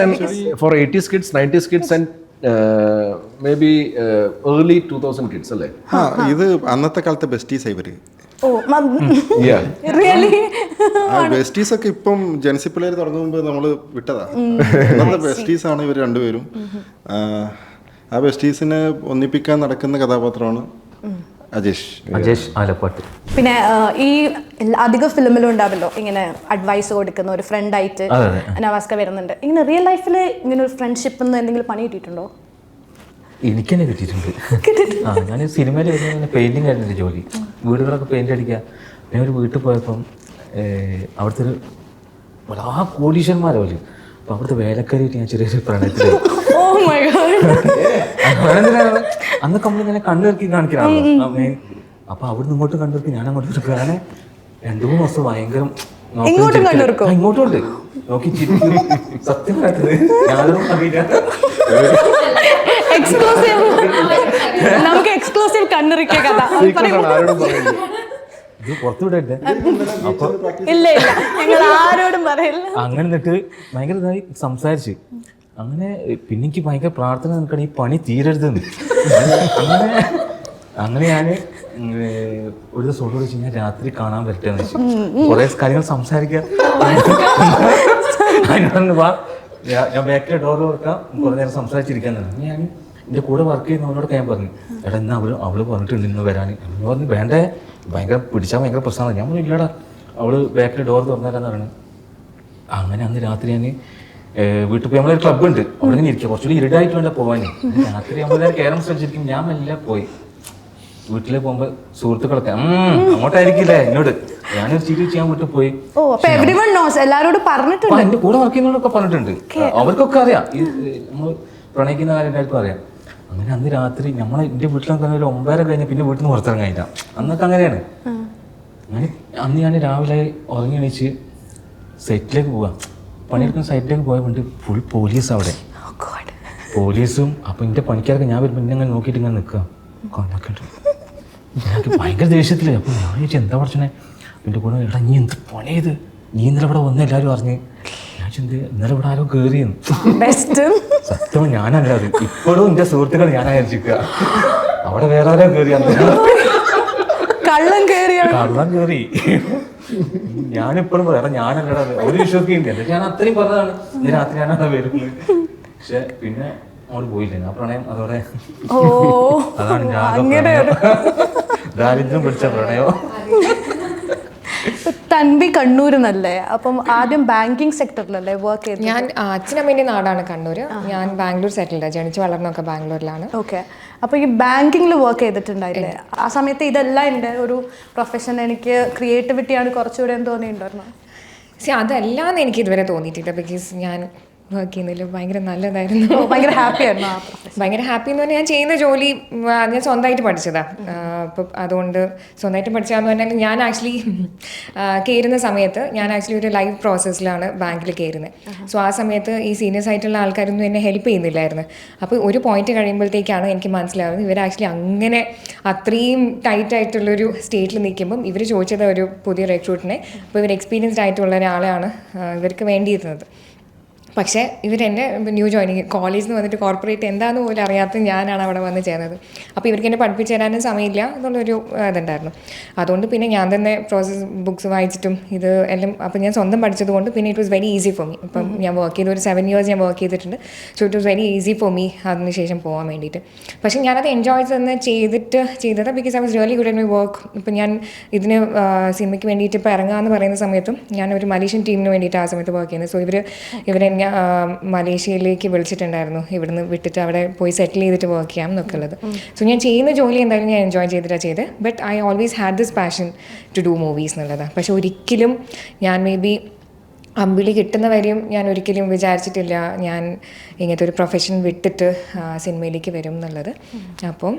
For 80s kids, 90s kids and maybe early 2000 kids അല്ലേ? ഇത് അന്നത്തെ കാലത്തെ ബെസ്റ്റീസ് ഇവര്. ബെസ്റ്റീസ് ഒക്കെ ഇപ്പം ജെൻസി പിള്ളേർ തുടങ്ങുമ്പോൾ നമ്മൾ വിട്ടതാ. അന്നത്തെ ബെസ്റ്റീസ് ആണ് ഇവർ രണ്ടുപേരും. ആ ബെസ്റ്റീസിനെ ഒന്നിപ്പിക്കാൻ നടക്കുന്ന കഥാപാത്രമാണ് അജേഷ് ആലപ്പാട്ട്. പിന്നെ ഈ അധിക ഫിലിമിലും ഉണ്ടാവല്ലോ ഇങ്ങനെ അഡ്വൈസ് കൊടുക്കുന്ന ഒരു ഫ്രണ്ടായിട്ട് നവാസ്ക വരുന്നുണ്ട്. ഇങ്ങനെ റിയൽ ലൈഫിൽ ഇങ്ങനെ ഒരു ഫ്രണ്ട്ഷിപ്പ് എന്തെങ്കിലും പണി കിട്ടിയിട്ടുണ്ടോ? എനിക്ക് തന്നെ കിട്ടിയിട്ടുണ്ട്. ഞാൻ സിനിമയിൽ വരുന്ന പെയിൻറ്റിങ് ആയിരുന്നു എൻ്റെ ജോലി. വീടുകളൊക്കെ പെയിൻ്റ് അടിക്കുക. ഞാൻ ഒരു വീട്ടിൽ പോയപ്പം അവിടുത്തെ ഒരു വളരെ കോടീശ്വരന്മാരോ അപ്പോൾ അവിടുത്തെ വേലക്കാരിയായിട്ട് ഞാൻ ചെറിയൊരു പ്രണയത്തിൽ അന്നൊക്കെ നമ്മളിങ്ങനെ കണ്ണിറക്കി കാണിക്കാനാണ്. അപ്പൊ അവിടുന്ന് ഇങ്ങോട്ട് കണ്ടിറക്കി ഞാൻ അങ്ങോട്ട് എടുക്കുക. അങ്ങനെ 2-3 ദിവസം ഭയങ്കര ഇങ്ങോട്ടും ഉണ്ട് നോക്കി ചിരിക്കും. സത്യം കാട്ടത് ഞാനൊന്നും അറിയില്ല. നമുക്ക് എക്സ്ക്ലൂസീവ് കണ്ണിറക്കിയ കഥ ഇത് പുറത്തു വിടല്ലേ. അപ്പൊ ഇല്ല ഞങ്ങൾ ആരോടും പറയില്ല. അങ്ങനെ എന്നിട്ട് ഭയങ്കര ഇതായി സംസാരിച്ച് അങ്ങനെ പിന്നെ എനിക്ക് ഭയങ്കര പ്രാർത്ഥന നിൽക്കണം ഈ പണി തീരരുതെന്ന്. അങ്ങനെ ഞാൻ ഒരു ദിവസം ഓടി വെച്ച് ഞാൻ രാത്രി കാണാൻ പറ്റുമെന്ന് വെച്ചു. കുറെ കാര്യങ്ങൾ സംസാരിക്കാം. വാ ഞാൻ ബാക്കിലെ ഡോർ തുറക്കാം, കുറെ നേരം സംസാരിച്ചിരിക്കാൻ തന്നെ. ഞാൻ എൻ്റെ കൂടെ വർക്ക് ചെയ്യുന്നവരോടൊക്കെ ഞാൻ പറഞ്ഞു, എടാ ഇന്ന് അവള് പറഞ്ഞിട്ടുണ്ട് ഇന്ന് വരാൻ. അവള് പറഞ്ഞു വേണ്ടേ, ഭയങ്കര പിടിച്ചാൽ ഭയങ്കര പ്രശ്നമാണ്. ഞാൻ പറഞ്ഞു ഇല്ലടാ, അവള് ബാക്കിലെ ഡോർ തുറന്നാലെന്ന് പറഞ്ഞു. അങ്ങനെ അന്ന് രാത്രി ഞാൻ വീട്ടിൽ പോയി നമ്മളൊരു ക്ലബ്ബ് ഉണ്ട്, അവിടെ ഇങ്ങനെ ഇരിക്കുക. കുറച്ചുകൂടി ഇരുടായിട്ട് വേണ്ട പോകാൻ. രാത്രി നമ്മളെല്ലാവരും കയറാൻ ശ്രമിച്ചിരിക്കും. ഞാൻ എല്ലാം പോയി വീട്ടിൽ പോകുമ്പോ സുഹൃത്തുക്കളൊക്കെ അങ്ങോട്ടായിരിക്കില്ലേ എന്നോട്. ഞാനൊരു ചിരി ചെയ്യാൻ വീട്ടിൽ പോയി. എന്റെ കൂടെ വർക്ക് ചെയ്യുന്നവരൊക്കെ പറഞ്ഞിട്ടുണ്ട്, അവർക്കൊക്കെ അറിയാം നമ്മൾ പ്രണയിക്കുന്ന കാര്യം എല്ലാവർക്കും അറിയാം. അങ്ങനെ അന്ന് രാത്രി നമ്മളെ എന്റെ വീട്ടിലൊക്കെ ഒരു 9:30 കഴിഞ്ഞ പിന്നെ വീട്ടിൽ നിന്ന് പുറത്തിറങ്ങാനില്ല. അന്നൊക്കെ അങ്ങനെയാണ്. അങ്ങനെ അന്ന് ഞാൻ രാവിലെ ഉറങ്ങി എണീച്ച് സൈറ്റിലേക്ക് പോവാം. പണിയെടുക്കുന്ന സൈറ്റിലേക്ക് പോയപ്പോണ്ട് ഫുൾ പോലീസ് അവിടെ. പോലീസും അപ്പൊ എന്റെ പണിക്കാരൊക്കെ ഞാൻ വരുമ്പോൾ എന്നെ അങ്ങനെ നോക്കിയിട്ട് ഇങ്ങനെ നിൽക്കുക. എനിക്ക് ഭയങ്കര ദേഷ്യത്തില്. അപ്പൊ ഞാൻ ചോദിച്ചു എന്താ പഠിച്ചേ. എൻ്റെ കൂടെ എടാ നീ എന്ത് പണി ചെയ്ത്, നീ ഇന്നലെ ഇവിടെ വന്ന് എല്ലാവരും അറിഞ്ഞ്. ഞാൻ ചിന്ത ഇന്നലെ ഇവിടെ ആരോ കയറിയെന്ന്. സത്യം ഞാനല്ല അത്. ഇപ്പോഴും എന്റെ സുഹൃത്തുക്കൾ ഞാൻ അയച്ചിരിക്കുക അവിടെ വേറെ ആരോ കയറി. കള്ളം കയറി. ഞാനിപ്പോഴും പറയാം ഞാനല്ലടാ, ഒരു വിശ്വസിക്കുന്നില്ല. എന്നിട്ട് ഞാൻ അത്രയും പറഞ്ഞതാണ് ഇന്ന് രാത്രി ഞാനത് വരുന്നത്. പക്ഷെ പിന്നെ അവള് പോയില്ല. ആ പ്രണയം അതോടെ അതാണ് ദാരിദ്ര്യം പിടിച്ച പ്രണയോ. തൻവി കണ്ണൂരിന്നല്ലേ? അപ്പം ആദ്യം ബാങ്കിങ് സെക്ടറിലല്ലേ വർക്ക് ചെയ്തത്? ഞാൻ അച്ഛനമ്മേൻ്റെ നാടാണ് കണ്ണൂര്. ഞാൻ ബാംഗ്ലൂർ സെറ്റിൽഡ്, ജനിച്ചു വളർന്നൊക്കെ ബാംഗ്ലൂരിലാണ്. ഓക്കെ. അപ്പോൾ ഈ ബാങ്കിങ്ങിൽ വർക്ക് ചെയ്തിട്ടുണ്ടായില്ലേ? ആ സമയത്ത് ഇതെല്ലാം എൻ്റെ ഒരു പ്രൊഫഷൻ, എനിക്ക് ക്രിയേറ്റിവിറ്റിയാണ് കുറച്ചുകൂടെ എന്ന് തോന്നിയിട്ടുണ്ടായിരുന്നു. അതല്ലാന്ന് എനിക്ക് ഇതുവരെ തോന്നിയിട്ടില്ല. ബിക്കോസ് ഞാൻ വർക്ക് ചെയ്യുന്നതിൽ ഭയങ്കര നല്ലതായിരുന്നു. ഭയങ്കര ഹാപ്പി ആയിരുന്നു. ഭയങ്കര ഹാപ്പി എന്ന് പറഞ്ഞാൽ ഞാൻ ചെയ്യുന്ന ജോലി ഞാൻ സ്വന്തമായിട്ട് പഠിച്ചതാണ്. അപ്പം അതുകൊണ്ട് സ്വന്തമായിട്ട് പഠിച്ചതെന്ന് പറഞ്ഞാൽ ഞാൻ ആക്ച്വലി കയറുന്ന സമയത്ത് ഞാൻ ആക്ച്വലി ഒരു ലൈവ് പ്രോസസ്സിലാണ് ബാങ്കിൽ കയറുന്നത്. സോ ആ സമയത്ത് ഈ സീനിയേഴ്സ് ആയിട്ടുള്ള ആൾക്കാരൊന്നും എന്നെ ഹെൽപ്പ് ചെയ്യുന്നില്ലായിരുന്നു. അപ്പോൾ ഒരു പോയിന്റ് കഴിയുമ്പോഴത്തേക്കാണ് എനിക്ക് മനസ്സിലാവുന്നത് ഇവർ ആക്ച്വലി അങ്ങനെ അത്രയും ടൈറ്റ് ആയിട്ടുള്ളൊരു സ്റ്റേറ്റിൽ നിൽക്കുമ്പം ഇവർ ചോദിച്ചത് ഒരു പുതിയ റിക്രൂട്ടിനെ. അപ്പോൾ ഇവർ എക്സ്പീരിയൻസ്ഡ് ആയിട്ടുള്ള ഒരാളെയാണ് ഇവർക്ക് വേണ്ടിയിരുന്നത്. പക്ഷേ ഇവരെന്നെ ന്യൂ ജോയിനിങ് കോളേജിൽ നിന്ന് വന്നിട്ട് കോർപ്പറേറ്റ് എന്താണെന്ന് പോലും അറിയാത്ത ഞാനാണ് അവിടെ വന്ന് ചേർന്നത്. അപ്പോൾ ഇവർക്ക് എന്നെ പഠിപ്പിച്ചു തരാനും സമയമില്ല എന്നുള്ളൊരു ഇതുണ്ടായിരുന്നു. അതുകൊണ്ട് പിന്നെ ഞാൻ തന്നെ പ്രോസസ് ബുക്സ് വായിച്ചിട്ടും ഇത് എല്ലാം അപ്പോൾ ഞാൻ സ്വന്തം പഠിച്ചത് കൊണ്ട് പിന്നെ it was very easy for me. ഇപ്പം ഞാൻ വർക്ക് ചെയ്ത് ഒരു 7 years ഞാൻ വർക്ക് ചെയ്തിട്ടുണ്ട്. So it was very easy for me അതിന് ശേഷം പോകാൻ വേണ്ടിയിട്ട്. പക്ഷേ ഞാനത് എൻജോയ് തന്നെ ചെയ്തത് because I was really good at my work. ഇപ്പം ഞാൻ ഇതിന് സിനിമയ്ക്ക് വേണ്ടിയിട്ട് ഇപ്പോൾ ഇറങ്ങാമെന്ന് പറയുന്ന സമയത്തും ഞാനൊരു മലേഷ്യൻ ടീമിന് വേണ്ടിയിട്ട് ആ സമയത്ത് വർക്ക് ചെയ്യുന്നത്. സോ ഇവരെന്നെ മലേഷ്യയിലേക്ക് വിളിച്ചിട്ടുണ്ടായിരുന്നു, ഇവിടുന്ന് വിട്ടിട്ട് അവിടെ പോയി സെറ്റിൽ ചെയ്തിട്ട് വർക്ക് ചെയ്യാം എന്നൊക്കെ ഉള്ളത്. സോ ഞാൻ ചെയ്യുന്ന ജോലി എന്തായാലും ഞാൻ എൻജോയ് ചെയ്തിട്ടാണ് ചെയ്തത്. But I always had this passion to do movies എന്നുള്ളതാണ്. പക്ഷെ ഒരിക്കലും ഞാൻ മേ ബി അമ്പിളി കിട്ടുന്നവരെയും ഞാൻ ഒരിക്കലും വിചാരിച്ചിട്ടില്ല ഞാൻ ഇങ്ങനത്തെ ഒരു പ്രൊഫഷൻ വിട്ടിട്ട് സിനിമയിലേക്ക് വരും എന്നുള്ളത്. അപ്പം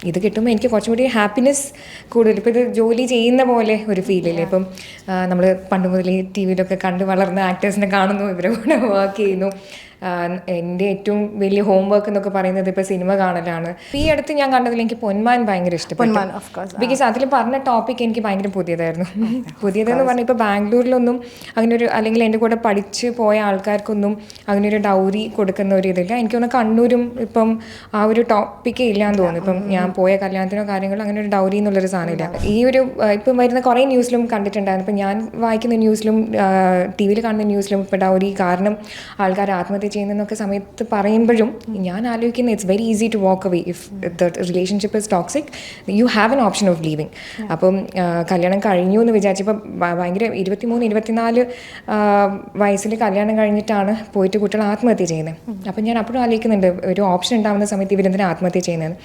ഇത് കിട്ടുമ്പോൾ എനിക്ക് കുറച്ചും കൂടി ഹാപ്പിനെസ് കൂടുതൽ. ഇപ്പോൾ ഇത് ജോലി ചെയ്യുന്ന പോലെ ഒരു ഫീലില്ലേ. ഇപ്പം നമ്മൾ പണ്ട് മുതൽ ടി വിയിലൊക്കെ കണ്ട് വളർന്ന ആക്ടേഴ്സിനെ കാണുന്നു, ഇവരെ കൂടെ വർക്ക് ചെയ്യുന്നു. എൻ്റെ ഏറ്റവും വലിയ ഹോം വർക്ക് എന്നൊക്കെ പറയുന്നത് ഇപ്പോൾ സിനിമ കാണലാണ്. ഈ അടുത്ത് ഞാൻ കണ്ടതിൽ എനിക്ക് പൊന്മാൻ ഭയങ്കര ഇഷ്ടപ്പെട്ടു. ബിക്കോസ് അതിൽ പറഞ്ഞ ടോപ്പിക് എനിക്ക് ഭയങ്കര പുതിയതായിരുന്നു. പുതിയതെന്ന് പറഞ്ഞാൽ ഇപ്പോൾ ബാംഗ്ലൂരിലൊന്നും അങ്ങനെ ഒരു, അല്ലെങ്കിൽ എൻ്റെ കൂടെ പഠിച്ച് പോയ ആൾക്കാർക്കൊന്നും അങ്ങനെ ഒരു ഡൗറി കൊടുക്കുന്ന ഒരു ഇതില്ല. എനിക്കൊന്ന് കണ്ണൂരും ഇപ്പം ആ ഒരു ടോപ്പിക്കേ ഇല്ലാന്ന് തോന്നുന്നു. ഇപ്പം ഞാൻ പോയ കല്യാണത്തിനോ കാര്യങ്ങളോ അങ്ങനെ ഒരു ഡൗറി എന്നുള്ളൊരു സാധനമില്ല. ഈ ഒരു ഇപ്പം വരുന്ന കുറേ ന്യൂസിലും കണ്ടിട്ടുണ്ടായിരുന്നു. ഇപ്പം ഞാൻ വായിക്കുന്ന ന്യൂസിലും ടി വിയിൽ കാണുന്ന ന്യൂസിലും ഇപ്പോൾ ഡൗറി കാരണം ആൾക്കാർ ആത്മഹത്യ ആത്മഹത്യ ചെയ്യുന്നതെന്നൊക്കെ സമയത്ത് പറയുമ്പോഴും ഞാൻ ആലോചിക്കുന്നത് it's very easy to walk away if the relationship is toxic you have an option of leaving. അപ്പം കല്യാണം കഴിഞ്ഞു എന്ന് വിചാരിച്ചപ്പോൾ ഭയങ്കര 23-24 വയസ്സിൽ കല്യാണം കഴിഞ്ഞിട്ടാണ് പോയിട്ട് കുട്ടികൾ ആത്മഹത്യ ചെയ്യുന്നത്. അപ്പം ഞാൻ അപ്പോഴും ആലോചിക്കുന്നുണ്ട് ഒരു ഓപ്ഷൻ ഉണ്ടാകുന്ന സമയത്ത് ഇവരെന്തിനാണ് ആത്മഹത്യ ചെയ്യുന്നത്.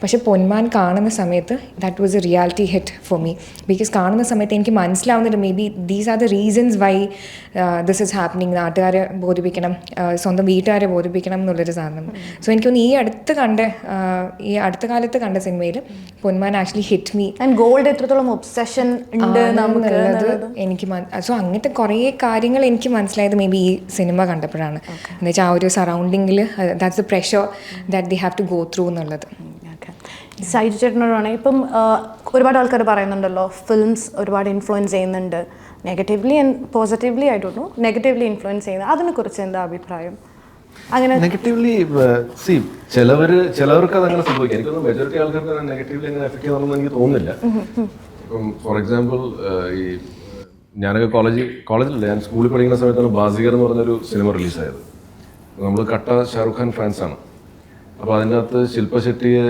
പക്ഷേ പൊന്മാൻ കാണുന്ന സമയത്ത് that was A reality hit for me. Because കാണുന്ന സമയത്ത് എനിക്ക് മനസ്സിലാവുന്നുണ്ട് may be these are the reasons why this is happening. നാട്ടുകാരെ ബോധിപ്പിക്കണം, സ്വന്തം വീട്ടുകാരെ ബോധിപ്പിക്കണം എന്നുള്ളൊരു സാധനം. സോ എനിക്കൊന്ന് ഈ അടുത്ത കാലത്ത് കണ്ട സിനിമയിൽ Ponman actually hit me. And gold എത്രത്തോളം ഒബ്സഷൻ ഉണ്ട് എന്നുള്ളത് എനിക്ക് സോ അങ്ങനത്തെ കുറേ കാര്യങ്ങൾ എനിക്ക് മനസ്സിലായത് മേ ബി ഈ സിനിമ കണ്ടപ്പോഴാണ്. എന്ന് വെച്ചാൽ ആ ഒരു സറൗണ്ടിങ്ങിൽ that's the pressure that they have to go through എന്നുള്ളത്. സൈജു ചേട്ടനോടാണ് ഇപ്പം ഒരുപാട് ആൾക്കാർ പറയുന്നുണ്ടല്ലോ ഫിലിംസ് ഒരുപാട് ഇൻഫ്ലുവൻസ് ചെയ്യുന്നുണ്ട്, നെഗറ്റീവ്ലി ആൻഡ് പോസിറ്റീവ്ലി ആയിട്ടൊന്നു നെഗറ്റീവ്ലി ഇൻഫ്ലുവൻസ് ചെയ്യുന്നത്, അതിനെക്കുറിച്ച് എന്താ അഭിപ്രായം? അങ്ങനെ നെഗറ്റീവ്ലി ചിലവർക്ക് അതങ്ങനെ സംഭവിക്കും. എനിക്കൊന്നും മെജോറിറ്റി ആൾക്കാർക്ക് നെഗറ്റീവ്ലി അങ്ങനെ എഫക്ട് ചെയ്യുന്നതെന്ന് എനിക്ക് തോന്നുന്നില്ല. ഇപ്പം ഫോർ എക്സാമ്പിൾ ഈ ഞാനൊക്കെ കോളേജിലല്ല, ഞാൻ സ്കൂളിൽ പഠിക്കുന്ന സമയത്താണ് ബാസിഗർ എന്ന് പറഞ്ഞൊരു സിനിമ റിലീസായത്. നമ്മൾ കട്ട ഷാറുഖ് ഖാൻ ഫാൻസാണ്. അപ്പോൾ അതിനകത്ത് ശില്പ ഷെട്ടിയെ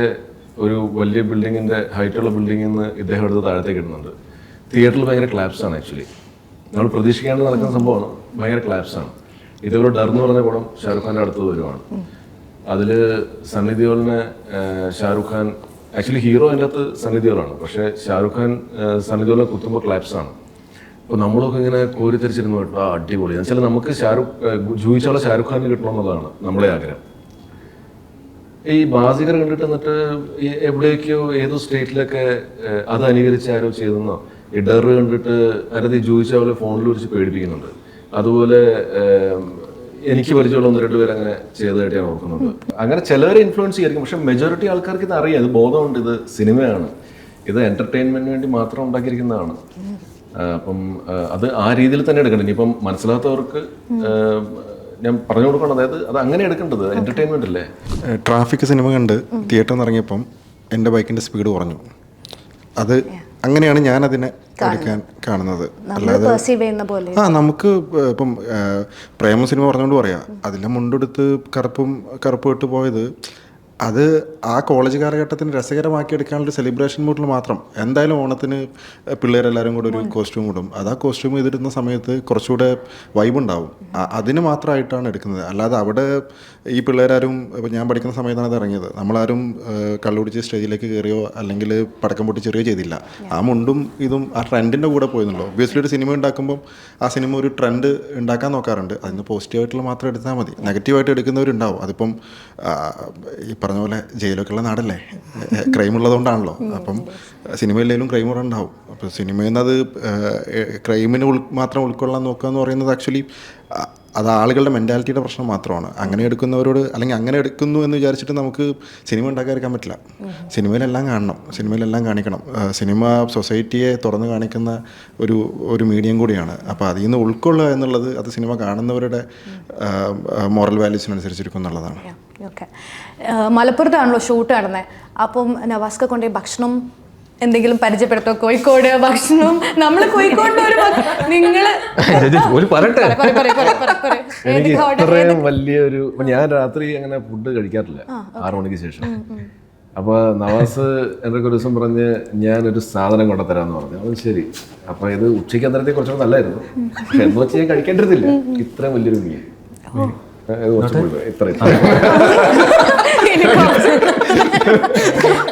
ഒരു വലിയ ബിൽഡിങ്ങിൻ്റെ ഹൈറ്റുള്ള ബിൽഡിങ്ങിൽ നിന്ന് ഇദ്ദേഹം എടുത്ത് താഴത്തേക്ക് ഇടുന്നുണ്ട്. തിയേറ്ററിൽ ഭയങ്കര ക്ലാപ്സാണ്. ആക്ച്വലി നമ്മൾ പ്രതീക്ഷിക്കാണ്ട് നടക്കുന്ന സംഭവമാണ്, ഭയങ്കര ക്ലാപ്സാണ്. ഇതേപോലെ ഡർ എന്ന് പറഞ്ഞ പടം ഷാറുഖ് ഖാൻ്റെ അടുത്ത് വരുവാണ്. അതിൽ സണ്ണി ദേവലിനെ ഷാറുഖ് ഖാൻ ആക്ച്വലി ഹീറോ അതിൻ്റെ അകത്ത് സണ്ണി ദേവലാണ്, പക്ഷേ ഷാറുഖ് ഖാൻ സണ്ണി ദേവലിനെ കുത്തുമ്പോൾ ക്ലാപ്സാണ്. അപ്പോൾ നമ്മളൊക്കെ ഇങ്ങനെ കോരിത്തിരിച്ചിരുന്നു കേട്ടോ, അടിപൊളി. എന്ന് വെച്ചാൽ നമുക്ക് ജൂയിച്ചുള്ള ഷാറുഖ് ഖാനിന് കിട്ടണമെന്നുള്ളതാണ് നമ്മളെ ആഗ്രഹം. ഈ ബാസിഗർ കണ്ടിട്ട് എന്നിട്ട് എവിടേക്കോ ഏതോ സ്റ്റേറ്റിലൊക്കെ അത് അനുകരിച്ച് ആരോ ചെയ്തെന്നോ, ഈ ഡർ കണ്ടിട്ട് അതായത് ഈ ജൂയിച്ച പോലെ ഫോണിൽ വിളിച്ച് പേടിപ്പിക്കുന്നുണ്ട്. അതുപോലെ എനിക്ക് പരിചയമുള്ള 1-2 പേര് അങ്ങനെ ചെയ്തതായിട്ട് ഞാൻ ഓർക്കുന്നുണ്ട്. അങ്ങനെ ചിലവരെ ഇൻഫ്ലുവൻസ് ചെയ്യായിരിക്കും, പക്ഷെ മെജോറിറ്റി ആൾക്കാർക്ക് ഇത് അറിയാം, ഇത് ബോധമുണ്ട്, ഇത് സിനിമയാണ്, ഇത് എന്റർടൈൻമെന്റിന് വേണ്ടി മാത്രം ഉണ്ടാക്കിയിരിക്കുന്നതാണ്. അപ്പം അത് ആ രീതിയിൽ തന്നെ എടുക്കണം. ഇനിയിപ്പം മനസ്സിലാത്തവർക്ക് ഞാൻ പറഞ്ഞു കൊടുക്കണം, അതായത് അത് അങ്ങനെ എടുക്കേണ്ടത് എന്റർടൈൻമെന്റ് അല്ലേ. ട്രാഫിക് സിനിമ കണ്ട് തിയേറ്ററിൽ നിന്ന് ഇറങ്ങിയപ്പം എൻ്റെ ബൈക്കിൻ്റെ സ്പീഡ് കുറഞ്ഞു. അത് അങ്ങനെയാണ് ഞാൻ അതിനെ എടുക്കാൻ കാണുന്നത്. അല്ലാതെ നമുക്ക് ഇപ്പം പ്രേമ സിനിമ പറഞ്ഞുകൊണ്ട് പറയാം, അതിലെ മുണ്ടെടുത്ത് കറുപ്പ് ഇട്ട് പോയത് അത് ആ കോളേജ് കാലഘട്ടത്തിന് രസകരമാക്കി എടുക്കാനുള്ള സെലിബ്രേഷൻ മൂഡിൽ മാത്രം. എന്തായാലും ഓണത്തിന് പിള്ളേരെല്ലാവരും കൂടെ ഒരു കോസ്റ്റ്യൂം ഇടും, അത് ആ കോസ്റ്റ്യൂം ഇതിടുന്ന സമയത്ത് കുറച്ചുകൂടെ വൈബ് ഉണ്ടാവും. അതിന് മാത്രമായിട്ടാണ് എടുക്കുന്നത്. അല്ലാതെ അവിടെ ഈ പിള്ളേരാരും ഇപ്പം ഞാൻ പഠിക്കുന്ന സമയത്താണ് അത് ഇറങ്ങിയത്, നമ്മളാരും കള്ളുപിടിച്ച് സ്റ്റേജിലേക്ക് കയറിയോ അല്ലെങ്കിൽ പടക്കം പൊട്ടിച്ചെറിയോ ചെയ്തില്ല. ആ മുണ്ടും ഇതും ആ ട്രെൻഡിൻ്റെ കൂടെ പോയെന്നുള്ളൂ. ഒബ്വിയസ്ലി ഒരു സിനിമ ഉണ്ടാക്കുമ്പം ആ സിനിമ ഒരു ട്രെൻഡ് ഉണ്ടാക്കാൻ നോക്കാറുണ്ട്. അതിന് പോസിറ്റീവായിട്ടുള്ള മാത്രം എടുത്താൽ മതി. നെഗറ്റീവായിട്ട് എടുക്കുന്നവരുണ്ടാവും. അതിപ്പം ഈ പറഞ്ഞ പോലെ ജയിലൊക്കെയുള്ള നാടല്ലേ, ക്രൈം ഉള്ളതുകൊണ്ടാണല്ലോ. അപ്പം സിനിമയിലേലും ക്രൈം ഉണ്ടാവും. അപ്പോൾ സിനിമയിൽ നിന്ന് അത് ക്രൈമിന് മാത്രം ഉൾക്കൊള്ളാൻ നോക്കുക എന്ന് പറയുന്നത് ആക്ച്വലി അത് ആളുകളുടെ മെൻറ്റാലിറ്റിയുടെ പ്രശ്നം മാത്രമാണ്. അങ്ങനെ എടുക്കുന്നവരോട് അല്ലെങ്കിൽ അങ്ങനെ എടുക്കുന്നു എന്ന് വിചാരിച്ചിട്ട് നമുക്ക് സിനിമ ഉണ്ടാക്കാതിരിക്കാൻ പറ്റില്ല. സിനിമയിലെല്ലാം കാണണം, സിനിമയിലെല്ലാം കാണിക്കണം. സിനിമ സൊസൈറ്റിയെ തുറന്നു കാണിക്കുന്ന ഒരു മീഡിയം കൂടിയാണ്. അപ്പോൾ അതിൽ നിന്ന് ഉൾക്കൊള്ളുക എന്നുള്ളത് അത് സിനിമ കാണുന്നവരുടെ മോറൽ വാല്യൂസിനനുസരിച്ചിരിക്കും എന്നുള്ളതാണ്. ഓക്കെ, മലപ്പുറത്താണല്ലോ ഷൂട്ട് നടന്നത്. അപ്പം നവാസ്ക കൊണ്ടുപോയി ഭക്ഷണം എന്തെങ്കിലും പരിചയപ്പെടുത്തോ? കോഴിക്കോട് ഭക്ഷണം, നമ്മൾ കോഴിക്കോടിന്റെ എനിക്ക് ഇത്രയും വലിയൊരു, ഞാൻ രാത്രി അങ്ങനെ ഫുഡ് കഴിക്കാറില്ല 6 മണിക്ക് ശേഷം. അപ്പൊ നവാസ് എന്നൊക്കെ ഒരു ദിവസം പറഞ്ഞ് ഞാനൊരു സാധനം കൊണ്ടുതരാന്ന് പറഞ്ഞു. അത് ശരി. അപ്പൊ ഇത് ഉച്ചയ്ക്ക് അന്നേരത്തെ കുറച്ചുകൂടെ നല്ലായിരുന്നു, പക്ഷെ എന്ന് വെച്ച് ഞാൻ കഴിക്കേണ്ടതില്ല. ഇത്രയും വലിയൊരു മീൻ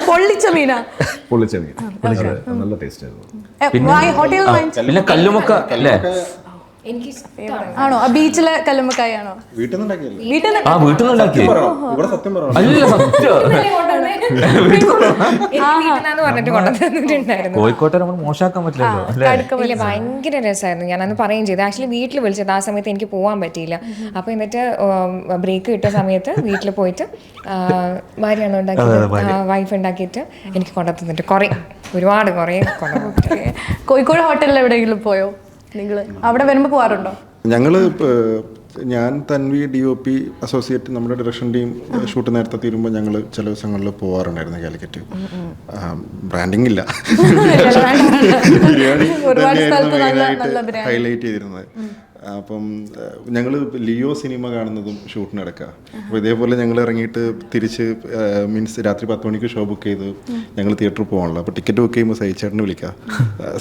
പൊള്ളിച്ച മീൻ നല്ല ടേസ്റ്റ് ആയിരുന്നു. പിന്നെ കല്ലുമക്ക അല്ലേ? ആണോ? ബീച്ചിലെ കല്ലുമ്മക്കായ ആണോ? വീട്ടിൽ വീട്ടിലുണ്ടാക്കി? അല്ല, കോഴിക്കോട്ടെ നമ്മൾ മോശമാക്കാൻ പറ്റില്ലല്ലോ. ഇല്ല, ഭയങ്കര രസമായിരുന്നു. ഞാനന്ന് പറയുകയും ചെയ്തു. ആക്ച്വലി വീട്ടിൽ വിളിച്ചത്, ആ സമയത്ത് എനിക്ക് പോകാൻ പറ്റിയില്ല. അപ്പോൾ എന്നിട്ട് ബ്രേക്ക് കിട്ടിയ സമയത്ത് വീട്ടിൽ പോയിട്ട് ഭാര്യയാണ് ഉണ്ടാക്കിയിട്ട്, വൈഫ് ഉണ്ടാക്കിയിട്ട് എനിക്ക് കൊണ്ടുതന്നിട്ട് ഒരുപാട് കൊണ്ടുപോയിട്ട്. കോഴിക്കോട് ഹോട്ടലിൽ എവിടെയെങ്കിലും പോയോ നിങ്ങൾ? അവിടെ വരുമ്പോൾ പോകാറുണ്ടോ? ഞങ്ങൾ ഞാൻ തൻവി DOP അസോസിയേറ്റ് നമ്മുടെ ഡയറക്ഷൻ ടീം ഷൂട്ട് നേരത്തെ തീരുമ്പോൾ ഞങ്ങൾ ചില ദിവസങ്ങളിൽ പോകാറുണ്ടായിരുന്നു കാലിക്കറ്റ്. ബ്രാൻഡിങ് ഇല്ല, ബിരിയാണി തന്നെയായിരുന്നു മെയിനായിട്ട് ഹൈലൈറ്റ് ചെയ്തിരുന്നത്. അപ്പം ഞങ്ങൾ ലിയോ സിനിമ കാണുന്നതും ഷൂട്ടിനിടക്കുക. അപ്പോൾ ഇതേപോലെ ഞങ്ങൾ ഇറങ്ങിയിട്ട് തിരിച്ച് മീൻസ് രാത്രി 10 മണിക്ക് ഷോ ബുക്ക് ചെയ്ത് ഞങ്ങൾ തിയേറ്ററിൽ പോകാനുള്ള. അപ്പോൾ ടിക്കറ്റ് ബുക്ക് ചെയ്യുമ്പോൾ സൈചേട്ടനെ വിളിക്കുക.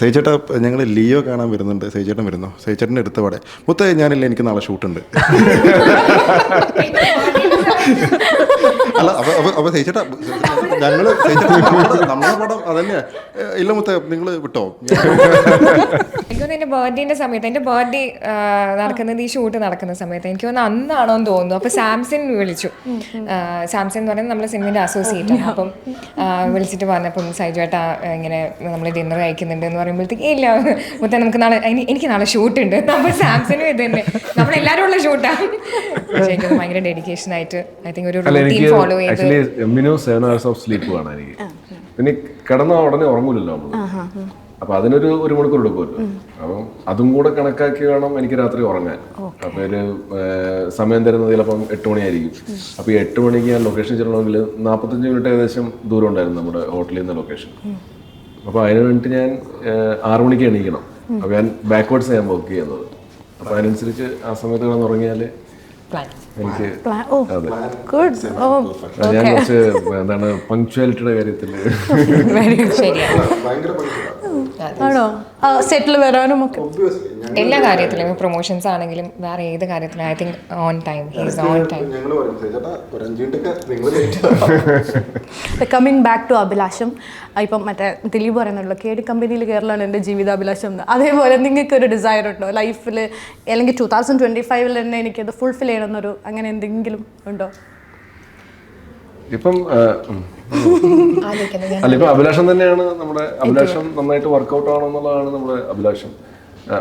സൈചേട്ടാ ഞങ്ങൾ ലിയോ കാണാൻ വരുന്നുണ്ട്, സൈചേട്ടൻ വരുന്നോ? സൈചേട്ടൻ്റെ അടുത്ത പാടെ മുത്തേ ഞാനില്ല, എനിക്ക് നാളെ ഷൂട്ടുണ്ട്. അല്ല അപ്പോൾ സൈചേട്ടാ ഞങ്ങൾ നമ്മളെ പടം അതന്നെയാ, ഇല്ല മുത്തേ നിങ്ങൾ വിട്ടോ. എനിക്ക് തോന്നുന്നു എൻ്റെ ബർത്ത്ഡേൻ്റെ സമയത്ത്, എൻ്റെ ബർത്ത്ഡേ നടക്കുന്നത് ഈ ഷൂട്ട് നടക്കുന്ന സമയത്ത് എനിക്ക് തോന്നുന്നു അന്നാണോ എന്ന് തോന്നുന്നു. അപ്പോൾ സാംസൺ വിളിച്ചു. സാംസൺ എന്ന് പറയുന്നത് നമ്മുടെ സിനിമേൻ്റെ അസോസിയേറ്റ് ആണ്. അപ്പം വിളിച്ചിട്ട് പറഞ്ഞപ്പം സൈജുവേട്ടാ ഇങ്ങനെ നമ്മൾ ഡിന്നർ കഴിക്കുന്നുണ്ട് എന്ന് പറയുമ്പോഴത്തേക്ക് ഇല്ല മുത്തേ നമുക്ക് നാളെ എനിക്ക് നാളെ ഷൂട്ടുണ്ട്. നമ്മൾ സാംസണും ഇത് തന്നെ നമ്മളെല്ലാവരും ഉള്ള ഷൂട്ടാണ്. പക്ഷേ എനിക്ക് ഭയങ്കര ഡെഡിക്കേഷൻ ആയിട്ട് ഐ തിങ്ക് ഒരു റൂട്ടീൻ ഫോളോ ചെയ്ത് മിനിമം 7 hours ഓഫ് സ്ലീപ്പ് വേണം എനിക്ക്. പിന്നെ കിടന്ന ഉടനെ ഉറങ്ങൂലല്ലോ നമ്മള്. അപ്പൊ അതിനൊരു 1 മണിക്കൂർ എടുക്കുമല്ലോ. അപ്പം അതും കൂടെ കണക്കാക്കി വേണം എനിക്ക് രാത്രി ഉറങ്ങാൻ. അപ്പൊ ഒരു സമയം തരുന്നത് ചിലപ്പം 8 മണിയായിരിക്കും. അപ്പൊ ഈ 8 മണിക്ക് ഞാൻ ലൊക്കേഷൻ ചെല്ലണമെങ്കിൽ 45 മിനിറ്റ് ഏകദേശം ദൂരം ഉണ്ടായിരുന്നു നമ്മുടെ ഹോട്ടലിൽ നിന്ന് ലൊക്കേഷൻ. അപ്പൊ അതിന് വേണ്ടിയിട്ട് ഞാൻ 6 മണിക്ക് എണീക്കണം. അപ്പൊ ഞാൻ ബാക്ക്വേർഡ്സ് ഞാൻ വർക്ക് ചെയ്യുന്നത്. അപ്പൊ അതിനനുസരിച്ച് ആ സമയത്ത് കിടന്ന് ഉറങ്ങിയാല് എനിക്ക് ഞാൻ കുറച്ച് എന്താണ് പങ്ക്ച്വാലിറ്റിയുടെ കാര്യത്തില് ആണോ സെറ്റിൽ വരാനും ഒക്കെ എല്ലാ കാര്യത്തിലും പ്രൊമോഷൻസ് ആണെങ്കിലും വേറെ ഏത് കാര്യത്തിലും I think on time he's on time. Coming back to Abhilasham, ഇപ്പം മറ്റേ ദിലീപ് പറയുന്നുള്ളൂ കേടി കമ്പനിയിൽ കയറലാണ് എൻ്റെ ജീവിതാഭിലാഷം എന്ന്. അതേപോലെ നിങ്ങൾക്ക് ഒരു ഡിസയർ ഉണ്ടോ ലൈഫിൽ, അല്ലെങ്കിൽ 2025 തന്നെ എനിക്കത് ഫുൾഫിൽ ചെയ്യണമെന്നൊരു അങ്ങനെ എന്തെങ്കിലും ഉണ്ടോ? ഇപ്പം അല്ല ഇപ്പൊ അഭിലാഷം തന്നെയാണ് നമ്മുടെ അഭിലാഷം. നന്നായിട്ട് വർക്ക്ഔട്ട് ആണെന്നുള്ളതാണ് നമ്മുടെ അഭിലാഷം.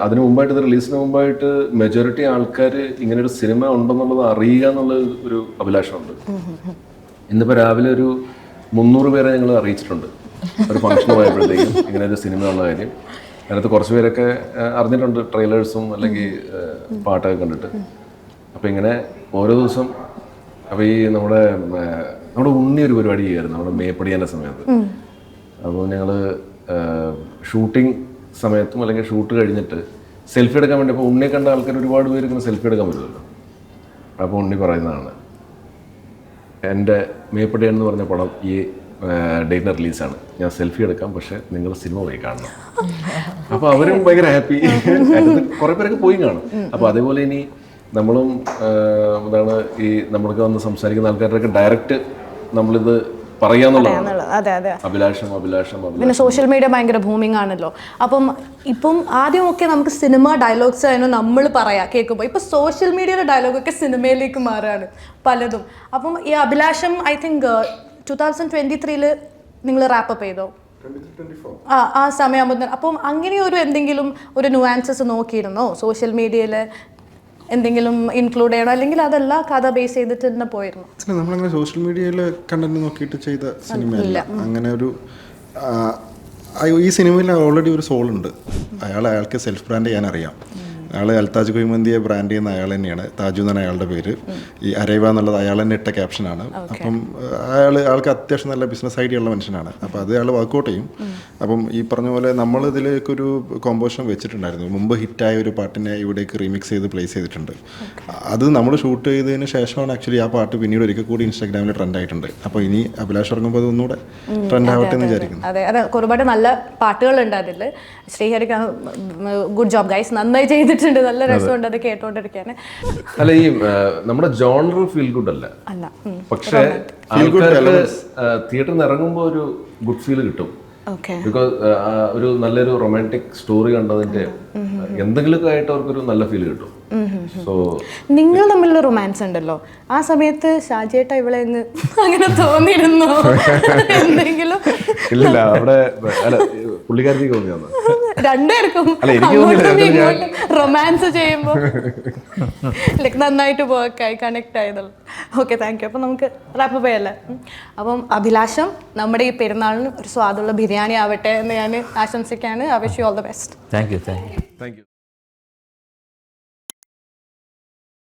അതിന് മുമ്പായിട്ട്, ഇത് റിലീസിന് മുമ്പായിട്ട് മെജോറിറ്റി ആൾക്കാർ ഇങ്ങനെ ഒരു സിനിമ ഉണ്ടെന്നുള്ളത് അറിയുക എന്നുള്ള ഒരു അഭിലാഷമുണ്ട്. ഇന്നിപ്പോൾ രാവിലെ ഒരു 300 പേരെ ഞങ്ങൾ അറിയിച്ചിട്ടുണ്ട് ഒരു ഫംഗ്ഷൻ പോയപ്പോഴത്തേക്കും ഇങ്ങനെ ഒരു സിനിമ ഉള്ള കാര്യം. അതിനകത്ത് കുറച്ച് പേരൊക്കെ അറിഞ്ഞിട്ടുണ്ട്, ട്രെയിലേഴ്സും അല്ലെങ്കിൽ പാട്ടൊക്കെ കണ്ടിട്ട്. അപ്പം ഇങ്ങനെ ഓരോ ദിവസം അപ്പോൾ ഈ നമ്മുടെ ഉണ്ണി ഒരു പരിപാടി ചെയ്യുമായിരുന്നു നമ്മുടെ മേപ്പടിയാൻ്റെ സമയത്ത്. അപ്പോൾ ഞങ്ങൾ ഷൂട്ടിംഗ് സമയത്തും അല്ലെങ്കിൽ ഷൂട്ട് കഴിഞ്ഞിട്ട് സെൽഫി എടുക്കാൻ വേണ്ടി, അപ്പോൾ ഉണ്ണിയെ കണ്ട ആൾക്കാർ ഒരുപാട് പേര് ഇങ്ങനെ സെൽഫി എടുക്കാൻ വരുമല്ലോ. അപ്പോൾ ഉണ്ണി പറയുന്നതാണ്, എൻ്റെ മേപ്പടിയാൻ എന്ന് പറഞ്ഞ പടം ഈ ഡേറ്റിന് റിലീസാണ്, ഞാൻ സെൽഫി എടുക്കാം, പക്ഷെ നിങ്ങൾ സിനിമ പോയി കാണണം. അപ്പോൾ അവരും ഭയങ്കര ഹാപ്പി. കുറേ പേരൊക്കെ പോയി കാണും. അപ്പോൾ അതേപോലെ ഇനി നമ്മളും എന്താണ് ഈ നമ്മൾക്ക് വന്ന് സംസാരിക്കുന്ന ആൾക്കാരുടെയൊക്കെ ഡയറക്റ്റ് നമ്മളിത് പറയാന്നുള്ളതാണ്. അഭിലാഷം അഭിലാഷം പിന്നെ സോഷ്യൽ മീഡിയ ഭയങ്കര ബൂമിംഗ് ആണല്ലോ. അപ്പം ഇപ്പം ആദ്യമൊക്കെ നമുക്ക് സിനിമ ഡയലോഗ്സ് ആയിരുന്നു നമ്മൾ കേൾക്കുമ്പോൾ, ഇപ്പം സോഷ്യൽ മീഡിയയുടെ ഡയലോഗൊക്കെ സിനിമയിലേക്ക് മാറുകയാണ് പലതും. അപ്പം ഈ അഭിലാഷം ഐ തിങ്ക് 2023 നിങ്ങൾ റാപ്പപ്പ് ചെയ്തോ? ആ സമയമാകുമ്പോൾ. അപ്പം അങ്ങനെ ഒരു എന്തെങ്കിലും ഒരു നുവാൻസസ് നോക്കിയിരുന്നോ സോഷ്യൽ മീഡിയയിൽ എന്തെങ്കിലും ഇൻക്ലൂഡ് ചെയ്യണോ, അല്ലെങ്കിൽ അതല്ല കഥ ബേസ് ചെയ്തിട്ട് തന്നെ പോയിരുന്നു? നമ്മളങ്ങനെ സോഷ്യൽ മീഡിയയിൽ കണ്ടന്റ് നോക്കിയിട്ട് ചെയ്ത സിനിമയല്ല. അങ്ങനെ ഒരു ഈ സിനിമയിൽ ഓൾറെഡി ഒരു സോൾ ഉണ്ട്. അയാൾക്ക് സെൽഫ് ബ്രാൻഡ് ചെയ്യാൻ അറിയാം. അയാൾ അൽതാജ് കുഴിമന്തിയെ ബ്രാൻഡ് ചെയ്യുന്ന അയാൾ തന്നെയാണ്. താജു എന്നാണ് അയാളുടെ പേര്. ഈ അരൈവ എന്നുള്ളത് അയാൾ തന്നെ ഇട്ട ക്യാപ്ഷനാണ്. അപ്പം ആൾക്ക് അത്യാവശ്യം നല്ല ബിസിനസ് ഐഡിയ ഉള്ള മനുഷ്യനാണ്. അപ്പോൾ അത് അയാൾ വർക്കൗട്ട് ചെയ്യും. അപ്പം ഈ പറഞ്ഞ പോലെ നമ്മൾ ഇതിലേക്കൊരു കോമ്പോസിഷൻ വെച്ചിട്ടുണ്ടായിരുന്നു. മുമ്പ് ഹിറ്റായ ഒരു പാട്ടിനെ ഇവിടേക്ക് റീമിക്സ് ചെയ്ത് പ്ലേസ് ചെയ്തിട്ടുണ്ട്. അത് നമ്മൾ ഷൂട്ട് ചെയ്തതിന് ശേഷമാണ് ആക്ച്വലി ആ പാട്ട് പിന്നീട് ഒരിക്കൽ കൂടി ഇൻസ്റ്റാഗ്രാമിൽ ട്രെൻഡ് ആയിട്ടുണ്ട്. അപ്പോൾ ഇനി അഭിലാഷ് ഇറങ്ങുമ്പോൾ അത് ഒന്നുകൂടെ ട്രെൻഡ് ആവട്ടെ എന്ന് വിചാരിക്കുന്നു. അതെ അതെ, ഒരുപാട് നല്ല പാട്ടുകളുണ്ട് അതിൽ. ശ്രീഹരിക്ക് ഗുഡ് ജോബ് ഗൈസ്, നന്നായി ചെയ്തിട്ടുണ്ട്. നല്ല രസമുണ്ട് അത് കേട്ടോണ്ടിരിക്കാൻ. അല്ല ഈ നമ്മുടെ ജോണർ ഫീൽ ഗുഡ് അല്ല, പക്ഷേ തിയേറ്ററിൽ നിന്ന് ഇറങ്ങുമ്പോൾ ഒരു ഗുഡ് ഫീൽ കിട്ടും. ബിക്കോസ് ഒരു നല്ലൊരു റൊമാൻറ്റിക് സ്റ്റോറി കണ്ടതിന്റെ എന്തെങ്കിലുമൊക്കെ ആയിട്ട് അവർക്കൊരു നല്ല ഫീൽ കിട്ടും. സോ നിങ്ങൾ തമ്മിലുള്ള റൊമാൻസ് ഉണ്ടല്ലോ, ആ സമയത്ത് ഷാജിയേട്ട ഇവിടെ അങ്ങനെ തോന്നിയിരുന്നോ എന്തെങ്കിലും? ഇല്ല അവിടെ അല്ല പുള്ളിക്കാരത്തേക്ക് തോന്നിയാന്ന് രണ്ടുപേർക്കും റൊമാൻസ് ചെയ്യുമ്പോ നന്നായിട്ട് വർക്കായി കണക്ട് ആയതല്ലോ. Okay, thank you. അപ്പം നമുക്ക് റാപ്പ് ചെയ്യല്ലേ. അപ്പം അഭിലാഷം, നമ്മുടെ ഈ പെരുന്നാളിന് ഒരു സ്വാദുള്ള ബിരിയാണി ആവട്ടെ എന്ന് ഞാൻ ആശംസിക്കാണ്. I wish you all the best. Thank U.